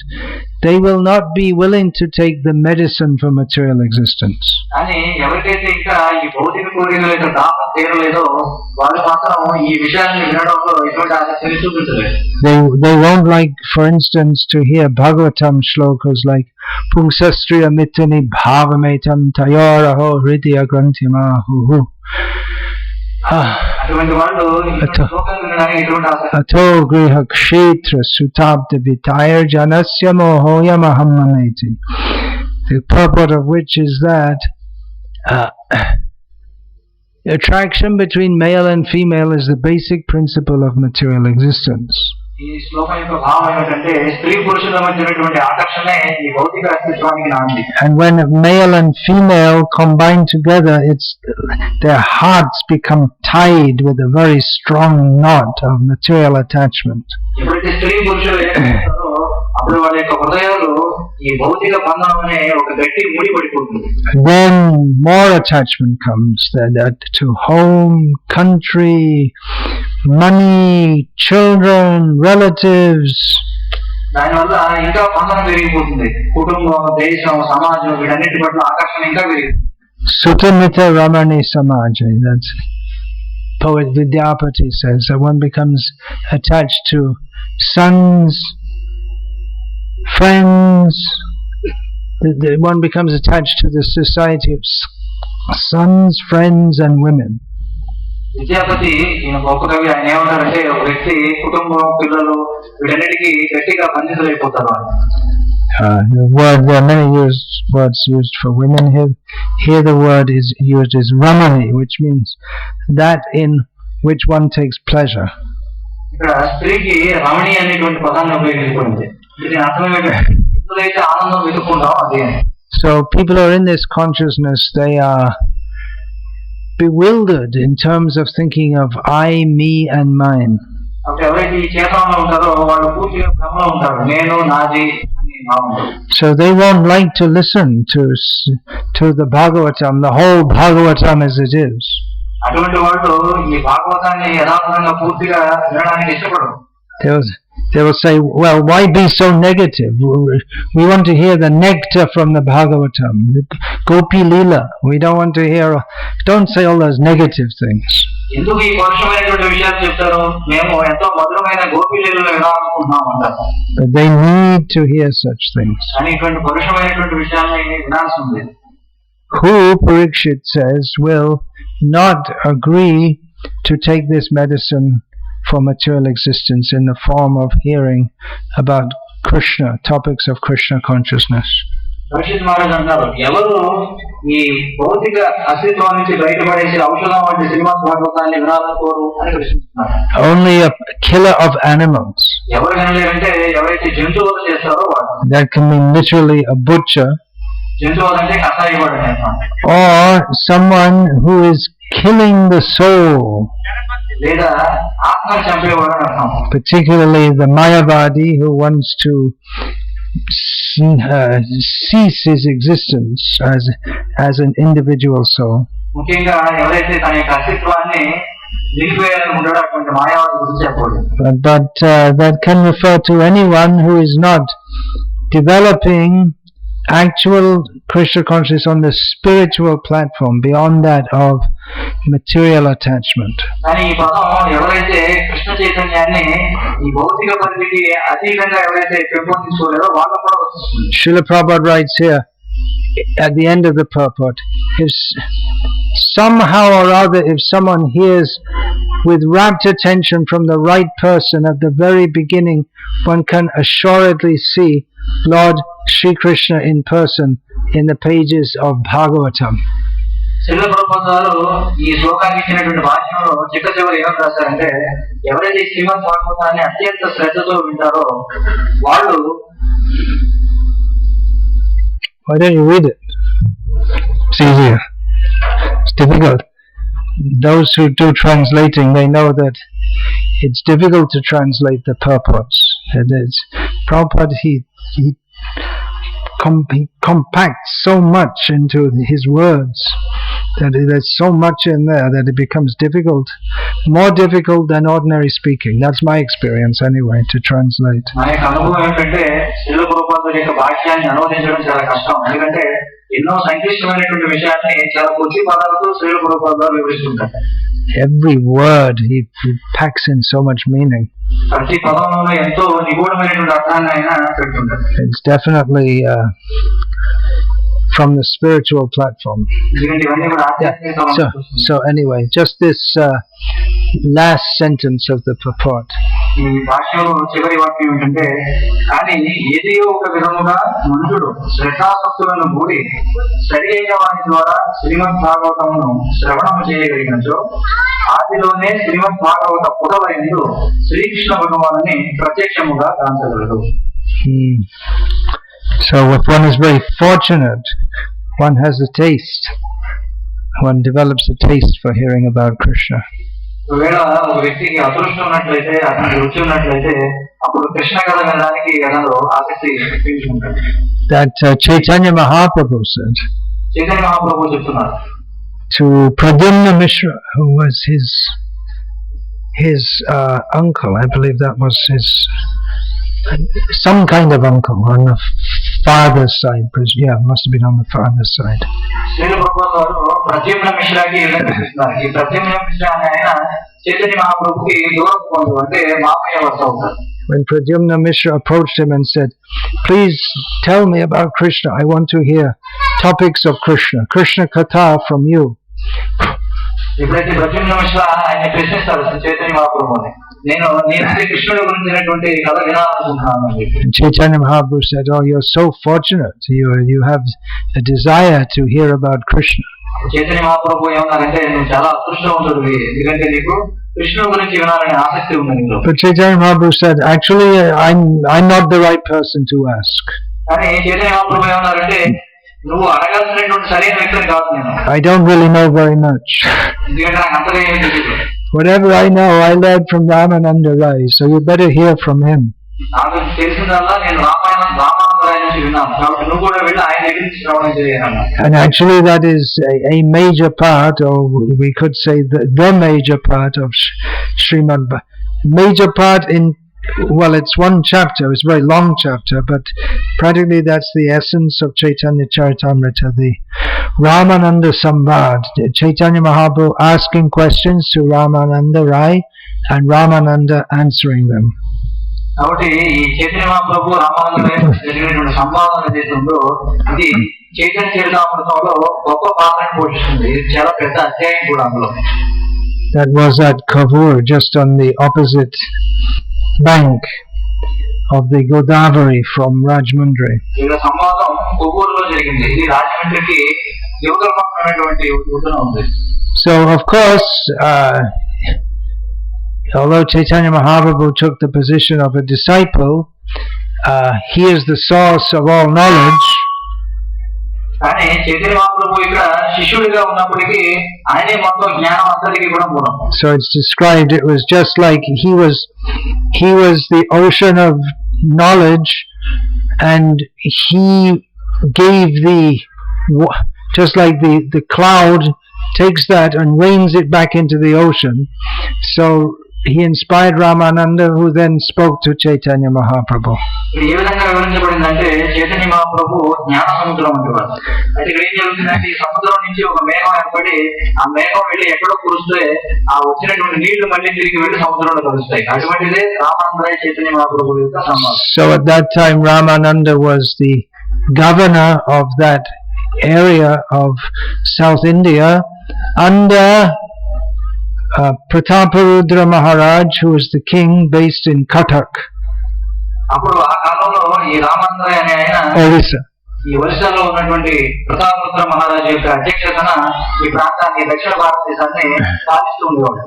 they will not be willing to take the medicine for material existence. కానీ ఎవరికైతే ఇంకా ఈ భౌతిక కోరికల యొక్క దాహం తీరలేదో వాళ్ళు మాత్రం ఈ విషయాన్ని వినడంలో ఎటువంటి ఆసక్తిని చూపించలేదు. They won't like, for instance, to hear Bhagavatam shlokas like Pungsastriya mitani bhavametam tayoraho hridya grantimahu. అటువంటి వాళ్ళు Ato griha kshetra sutabda vitayar janasya mohoya mahammaneti. The purport of which is that attraction between male and female is the basic principle of material existence. ఈ శ్లోకం యొక్క భావం ఏమిటంటే స్త్రీ పురుషుల మధ్య ఉన్నటువంటి ఆకర్షణే ఈ భౌతిక అస్తిత్వానికి నాంది. And when male and female combine together, their hearts become tied with a very strong knot of material attachment. ఎప్పుడైతే స్త్రీ పురుషులు ఏకమవుతారో అప్పుడు వాళ్ళ యొక్క హృదయాలు ఈ భౌతిక బంధం అనే ఒక గట్టి ముడి పడిపోతుంది. Then more attachment comes to home, country, money, children, relatives. దానివల్ల ఇంకా బంధం పెరిగిపోతుంది. కుటుంబం, దేశం, సమాజం వీటన్నిటి పట్ల ఆకర్షణ ఇంకా పెరిగింది. Sutamita Ramani Samaja, that's poet Vidyapati says, that one becomes attached to sons, friends, one becomes attached to the society of sons, friends and women. Vidyapati ఈయన గొప్ప కవి. ఆయన ఏమంటారంటే, ఒక వ్యక్తి కుటుంబం పిల్లలు వీటన్నిటికీ గట్టిగా బంధితులైపోతారు అని. The word, there are many words used for women here. Here the word is used as ramani, which means that in which one takes pleasure. ఇక్కడ స్త్రీకి రమణి అనేటువంటి పదాన్ని ఉపయోగించబడింది. దీని అర్థం ఏంటంటే, ఎప్పుడైతే ఆనందం వెతుక్కుంటాం అది. So people are in this consciousness, they are bewildered in terms of thinking of I, me and mine. ఎవరైతే ఈ చేతనలో ఉంటారో వాళ్ళు పూర్తిగా భ్రమలో ఉంటారు, నేను నాది అని భావన. So they won't like to listen to the Bhagavatam, the whole Bhagavatam as it is. అటువంటి వాళ్ళు ఈ భాగవతాన్ని యథార్థంగా పూర్తిగా వినడానికి ఇష్టపడరు. They will say, well, why be so negative? We want to hear the nectar from the Bhagavatam, the Gopi Leela. We don't want to hear, don't say all those negative things. ఎందుకు ఈ పరుషమైనటువంటి విషయాలు చెప్తారు? మేము ఎంతో మధురమైన గోపి లీలలో వినాలనుకుంటున్నాం అంటారు. But they need to hear such things. అని ఇటువంటి పరుషమైనటువంటి విషయాన్ని వినాల్సి ఉంది. Who, Parikshit says, will not agree to take this medicine for material existence in the form of hearing about Krishna, topics of Krishna consciousness. Parikshit Maharaj అంటారు, ఎవరు ఈ భౌతిక అస్తిత్వం నుంచి బయటపడేసి ఔషధం వంటి శ్రీమద్ భాగవతాన్ని వినాలనుకోరు అని ప్రశ్నిస్తున్నారు. Only a killer of animals. ఎవరు వినలేరంటే ఎవరైతే జంతువులు చేస్తారో వాడు. That can mean literally a butcher. జంతువులు అంటే కసాయివాడు అని. Or someone who is killing the soul. లేదా ఆత్మ చంపేవాడు అని అర్థం. Particularly the Mayavadi who wants to cease his existence as an individual soul. ముఖ్యంగా ఎవరైతే తన యొక్క అస్తిత్వాన్ని నిలిపేయాలనుకుంటాడో అటువంటి మాయావాది గురించి చెప్పకూడదు. But that can refer to anyone who is not developing actual Krishna consciousness on the spiritual platform beyond that of material attachment. కానీ ఈ పదం ఎవరైతే కృష్ణ చైతన్యాన్ని ఈ భౌతిక పరిధికి అతీతంగా ఎవరైతే పెంపొందించుకోలేదో వాళ్ళకు కూడా వస్తుంది. Srila Prabhupada writes here at the end of the purport, if somehow or other, if someone hears with rapt attention from the right person at the very beginning, one can assuredly see Lord Shri Krishna in person in the pages of Bhagavatam. Srila Prabhupada గారు ఈ శ్లోకానికి ఇచ్చినటువంటి భాష్యంలో చిట్ట చివరి ఏమని రాశారంటే, ఎవరైతే శ్రీమద్ భాగవతాన్ని అత్యంత శ్రద్ధతో వింటారో వాళ్ళు. Why don't you read it? It's easier. It's difficult. Those who do translating, they know that it's difficult to translate the purports. Prabhupada, he compacts so much into his words that there's so much in there that it becomes difficult, more difficult than ordinary speaking. That's my experience anyway, to translate. Every word he packs in so much meaning. It's definitely from the spiritual platform. Yeah. So anyway, just this last sentence of the purport. ఈ భాష్యంలో చివరి వాక్యం ఏంటంటే, కానీ ఏదో ఒక విధముగా మనుషుడు శ్రద్ధాసక్తులను కూడి సరి అయిన వారి ద్వారా శ్రీమద్ భాగవతమును శ్రవణము చేయగలిగినచో ఆదిలోనే శ్రీమద్ భాగవత పుటవైందు శ్రీకృష్ణ భగవానుని ప్రత్యక్షముగా కాంచగలడు. So if one is very fortunate, one has a taste, one develops a taste for hearing about Krishna. ఒకవేళ ఒక వ్యక్తికి అదృష్టం ఉన్నట్లయితే, అతనికి రుచి ఉన్నట్లయితే, అప్పుడు కృష్ణ కథ వినడానికి అతను ఆసక్తి పెంచుకుంటాడు. That Chaitanya Mahaprabhu said. Chaitanya Mahaprabhu చెప్తున్నారు. To Pradyumna Mishra, who was his uncle, I believe that was his some kind of uncle on the father's side. Yeah, must have been on the father's side. When Pradyumna Mishra approached him and said, "Please tell me about Krishna. I want to hear topics of Krishna, Krishna Katha from you." ఎప్పుడైతే ప్రద్యుమ్న మిశ్ర ఆయన ప్రశ్నిస్తారు చైతన్య మహాప్రభుని, నేను కృష్ణుడి గురించినటువంటి కథ వినాలనుకుంటున్నాను అని చెప్పి. Chaitanya Mahaprabhu said, "Oh, you're so fortunate. You have a desire to hear about Krishna." Chaitanya Mahaprabhu ఏమన్నారంటే, నువ్వు చాలా అదృష్టవంతుడివి, ఎందుకంటే నీకు కృష్ణుడి గురించి వినాలనే ఆసక్తి ఉంది నీలో. But Chaitanya Mahaprabhu said, "Actually, I'm not the right person to ask." కానీ చైతన్య మహాప్రభు ఏమన్నారంటే, నువ్వు అడగాల్సినటువంటి సరైన వ్యక్తిని కాదు నేను. I don't really know very much. ఎందుకంటే నాకు అంతగా ఏమీ తెలియదు. Whatever I know, I learned from Ramananda Rai, so you better hear from him. నాకు తెలిసిందల్లా నేను రామానంద రాయ్ నుంచి విన్నాను, కాబట్టి నువ్వు కూడా వెళ్ళి ఆయన దగ్గర నుంచి శ్రవణం చేయాలి. And actually that is a major part, or we could say the major part of Srimad major part in, well, it's one chapter, it's a very long chapter, but practically that's the essence of Chaitanya Charitamrita, the Ramananda Samvad, Chaitanya Mahaprabhu asking questions to Ramananda Rai and Ramananda answering them. కాబట్టి ఈ Chaitanya Mahaprabhu Ramananda rai జరిగినటువంటి సంవాదం ఏదైతే ఉందో ఇది చైతన్య చరితామృతంలో గొప్ప పాత్రను పోషిస్తుంది. ఇది చాలా పెద్ద అధ్యాయం కూడా అందులో. That was at Kavur, just on the opposite bank of the Godavari from Rajmundry. ఈ సంవాదం కొవ్వూరులో జరిగింది. ఇది రాజమండ్రికి యువతల పక్కనటువంటి ఊటన ఉంది. So of course, although Chaitanya Mahaprabhu took the position of a disciple, he is the source of all knowledge. కానీ చైతన్య మహాప్రభు ఇక్కడ శిష్యుడిగా ఉన్నప్పటికీ ఆయనే మొత్తం జ్ఞానం అంతటికి కూడా మూలం. So it's described, it was just like he was the ocean of knowledge, and he gave just like the cloud takes that and rains it back into the ocean. So he inspired Ramananda, who then spoke to Chaitanya Mahaprabhu. ఏ విధంగా వివరించబడిందంటే చైతన్య మహాప్రభు జ్ఞాన సముద్రం అంటారు. అయితే ఇక్కడ ఏం జరుగుతుందంటే ఈ సముద్రం నుంచి ఒక మేఘం ఏర్పడి ఆ మేఘం వెళ్ళి ఎక్కడో కురిస్తే ఆ వచ్చినటువంటి నీళ్లు మళ్ళీ తిరిగి వెళ్ళి సముద్రంలో కలుస్తాయి. అటువంటిదే రామానంద rai చైతన్య మహాప్రభు యొక్క సంబంధం. So at that time Ramananda was the governor of that area of South India under Prataparudra Maharaj, who was the king based in Cuttack, అప్పుడు ఆ కాలంలో ఈ రామానంద rai అనే ఆయన Orissa. ఈ ఒరిస్సాలో ఉన్నటువంటి ప్రతాపరుద్ర మహారాజు యొక్క అధ్యక్షతన ఈ ప్రాంతాన్ని దక్షిణ భారతదేశాన్ని పాలిస్తూ ఉండేవాడు.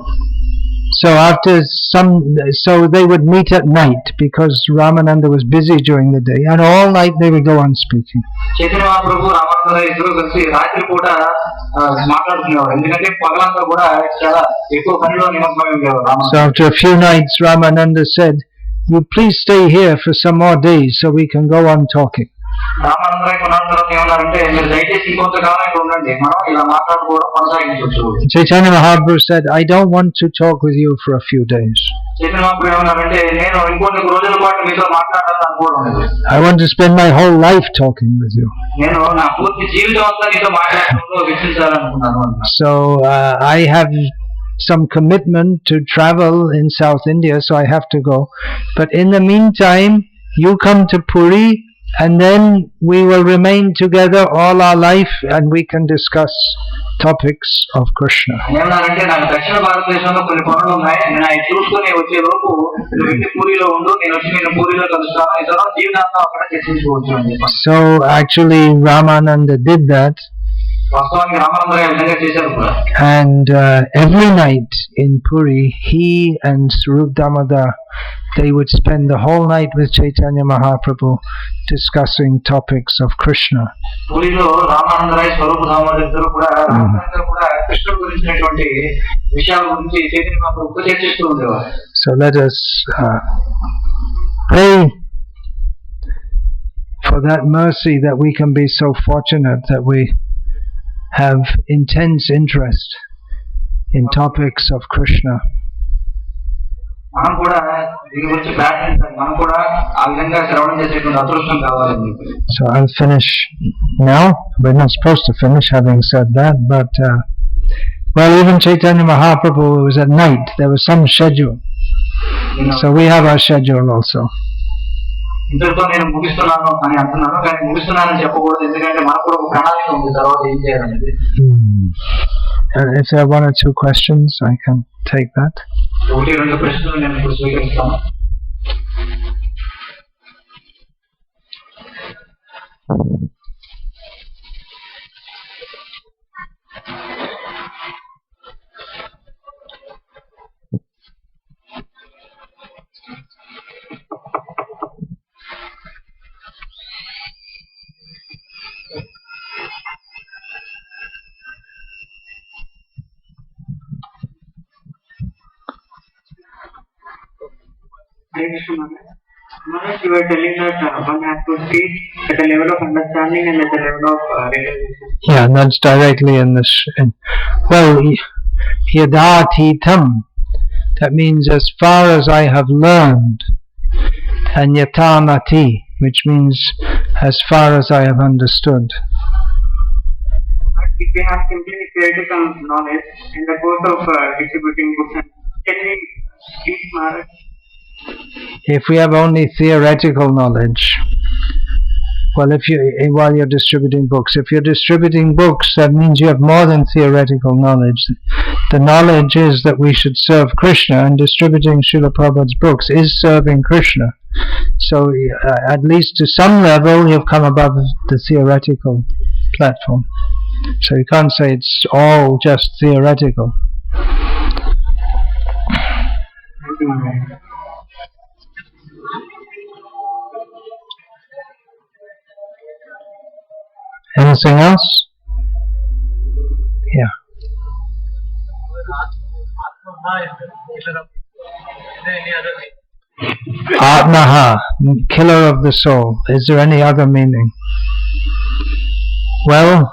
So they would meet at night because Ramananda was busy during the day, and all night they would go on speaking. Chaitanya Mahaprabhu Ramananda rai ఇద్దరు కలిసి రాత్రి పూట మాట్లాడుకునేవారు, ఎందుకంటే పగలంతా కూడా చాలా ఎక్కువ పనిలో నిమగ్నమై ఉండేవారు. So after a few nights Ramananda said, "You please stay here for some more days so we can go on talking." Ramananda rai కొన్నాళ్ళ తర్వాత ఏమన్నారంటే, మీరు దయచేసి ఇంకొంతకాలం ఇక్కడ ఉండండి, మనం ఇలా మాట్లాడుకోవడం కొనసాగించవచ్చు. Chaitanya Mahaprabhu said, "I don't want to talk with you for a few days. Chaitanya Mahaprabhu ఏమన్నారంటే, నేను ఇంకొన్ని రోజుల పాటు మీతో మాట్లాడాలని అనుకోవడం లేదు. I want to spend my whole life talking with you." నేను నా పూర్తి జీవితం అంతా నీతో మాట్లాడడంలో వెచ్చించాలనుకున్నాను. So I have some commitment to travel in South India, so I have to go. But in the meantime, you come to Puri, and then we will remain together all our life, and we can discuss topics of Krishna. ఏమన్నారంటే, నాకు దక్షిణ భారతదేశంలో కొన్ని పనులు ఉన్నాయి, నేను అవి చూసుకుని వచ్చే లోపు నువ్వు వెళ్ళి పూరిలో ఉండు, నేను వచ్చి నేను పూరిలో కలుస్తాను, ఇతర జీవితాంతం అక్కడ చర్చించుకోవచ్చు అని చెప్పాను. So actually Ramananda did that. వాస్తవానికి రామానంద rai విధంగా చేశారు కూడా. And every night in Puri, he and Swarup Damodar, they would spend the whole night with Chaitanya Mahaprabhu discussing topics of Krishna. పూరిలో Ramananda rai స్వరూప దామోదర్ ఇద్దరు కూడా కృష్ణుడి గురించినటువంటి విషయాల గురించి చైతన్య మహాప్రభుతో చర్చిస్తూ ఉండేవారు. So let us pray for that mercy that we can be so fortunate that we have intense interest in topics of Krishna. మనం కూడా దీని గురించి ప్రార్థించాలి, మనం కూడా ఆ విధంగా శ్రవణం చేసేటువంటి అదృష్టం కావాలని. So I'll finish now. We're not supposed to finish having said that, but well, even Chaitanya Mahaprabhu, it was at night, there was some schedule. So we have our schedule also. ఇంతటితో నేను ముగిస్తున్నాను అని అంటున్నాను, కానీ ముగిస్తున్నానని చెప్పకూడదు, ఎందుకంటే మనకు కూడా ఒక ప్రణాళిక ఉంది తర్వాత ఏం చేయాలనేది. if there are one or two questions, I can take that. Maharaj, you were telling that one has to teach at the level of understanding and at the level of realization. Yeah, and that's directly in this. Well, yadatitam, that means as far as I have learned, and yatamati, which means as far as I have understood. But if we have simply theoretical knowledge in the course of distributing books, can we teach Maharaj? If we have only theoretical knowledge, well, while you're distributing books, if you're distributing books, that means you have more than theoretical knowledge. The knowledge is that we should serve Krishna, and distributing Srila Prabhupada's books is serving Krishna. So at least to some level you've come above the theoretical platform. So you can't say it's all just theoretical. Anything else? Yeah. Atmaha, killer of the soul. Is there any other meaning? Well,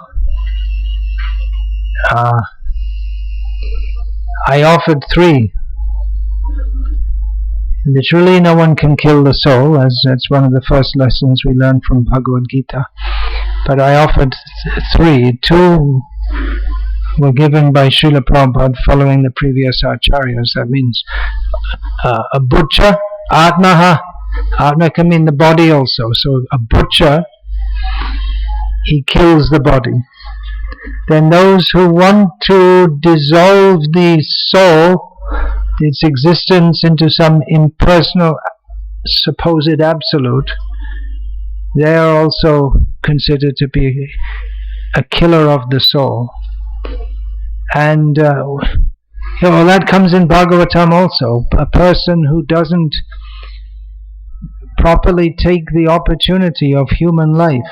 I offered three. Literally, no one can kill the soul, as that's one of the first lessons we learned from Bhagavad Gita. But I offered three. Two were given by Srila Prabhupada following the previous acharyas. That means a butcher, atmaha. Atma can mean the body also. So a butcher, he kills the body. Then those who want to dissolve the soul, its existence, into some impersonal supposed absolute, they are also considered to be a killer of the soul. And that comes in Bhagavatam also. A person who doesn't properly take the opportunity of human life,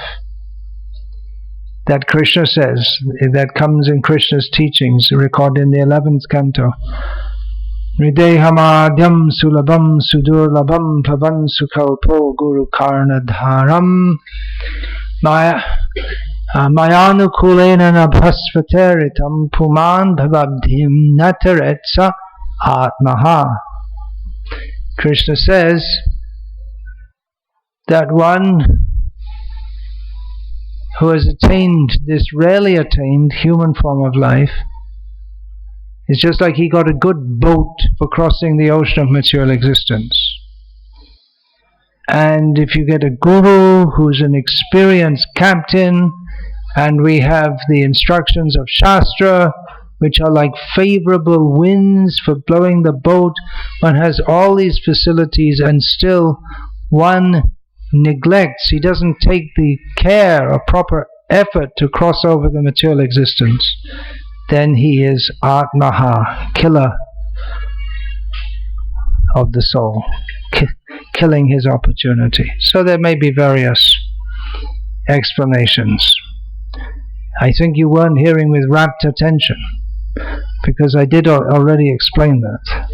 that Krishna says, that comes in Krishna's teachings, recorded in the 11th canto. Hridehamadhyam sulabham sudurlabham pavan sukalpo guru karnadharam mayanukulena nabhasvateritam puman bhavabdhim nataretsa atmaha. Krishna says that one who has attained this rarely attained human form of life, it's just like he got a good boat for crossing the ocean of material existence. And if you get a guru who's an experienced captain, and we have the instructions of Shastra, which are like favorable winds for blowing the boat, one has all these facilities and still one neglects, he doesn't take the care or proper effort to cross over the material existence, then he is Atmaha, killer of the soul, killing his opportunity. So there may be various explanations. I think you weren't hearing with rapt attention, because I did already explain that.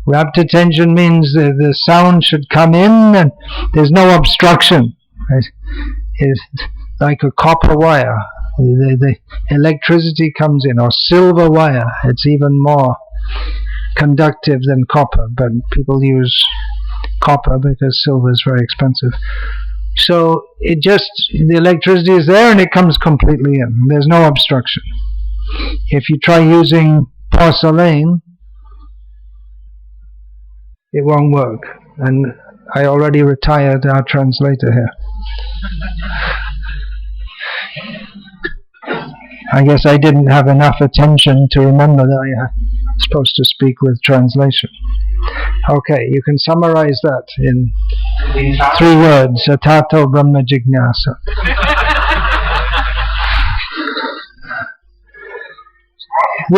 Rapt attention means the sound should come in and there's no obstruction. It's like a copper wire. The electricity comes in, or silver wire. It's even more conductive than copper, but people use copper because silver is very expensive. So the electricity is there and it comes completely in. There's no obstruction. If you try using porcelain, it won't work. And I already retired our translator here. I guess I didn't have enough attention to remember that I am supposed to speak with translation. Okay, you can summarize that in 3 words. Atato Brahma Jignasa.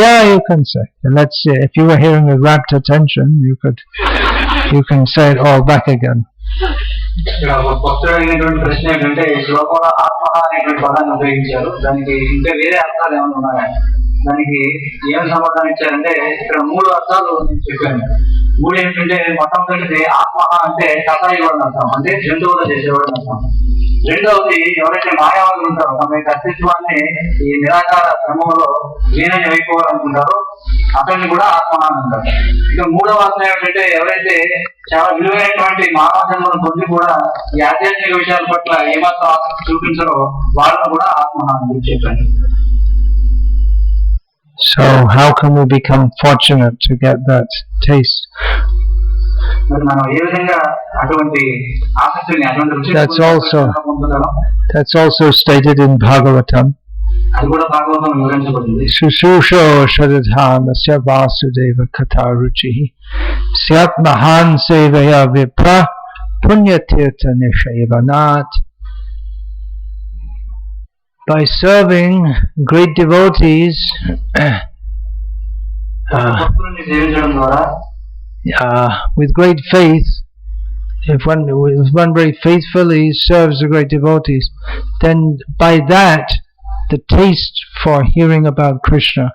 Yeah, you can say. And let's see. If you were hearing with rapt attention, you can say it all back again. భక్తుడు అడిగినటువంటి ప్రశ్న ఏంటంటే ఈ శ్లోకంలో ఆత్మ అనేటువంటి పదాన్ని ఉపయోగించారు. దానికి ఇంకా వేరే అర్థాలు ఏమైనా ఉన్నాయా? దానికి ఏం సమాధానం ఇచ్చారంటే ఇక్కడ 3 అర్థాలు నేను చెప్పాను. 3 ఏంటంటే మొట్టమొదటిది ఆత్మ అంటే కథాయివాడు అర్థం, అంటే జంతువులు చేసేవాడు అర్థం. రెండవది ఎవరైతే మాయావాదులు ఉంటారో తమ యొక్క అస్తిత్వాన్ని ఈ నిరాకార క్రమంలో లీనం అయిపోవాలనుకుంటారో అతన్ని కూడా ఆత్మ అంటారు. ఇక 3వ అర్థం ఏమిటంటే ఎవరైతే చాలా విలువైనటువంటి మానవ జన్మను పొంది కూడా ఈ ఆధ్యాత్మిక విషయాల పట్ల ఏమాత్రం ఆసక్తి చూపించరో వాళ్ళను కూడా ఆత్మ అని చెప్పాను. So how can we become fortunate to get that taste? That's also stated in Bhagavatam. Sushusho Shadadhanasya Vasudeva Kataruchihi Syat Mahan Sevaya Vipra Punyatirtha Nishayavanat. By serving great devotees, with great faith, if one very faithfully serves the great devotees, then by that the taste for hearing about Krishna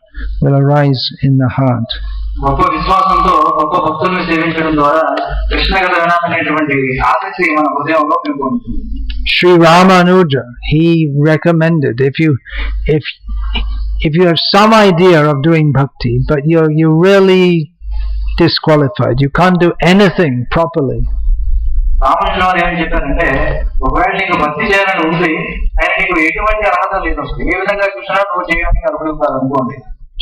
will arise in the heart. Sri Ramanuja, he recommended if you have some idea of doing bhakti, but you're really disqualified, you can't do anything properly,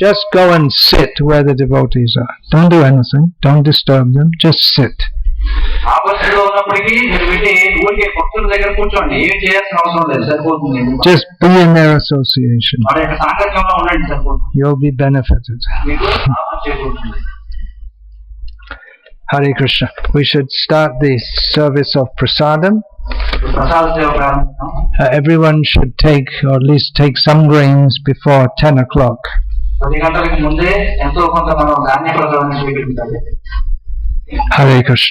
just go and sit where the devotees are. Don't do anything, don't disturb them, just sit. Just be in their association. You'll be benefited. Hare Krishna. We should start the service of prasadam. Everyone should take, or at least take some grains before 10 o'clock. Hare Krishna.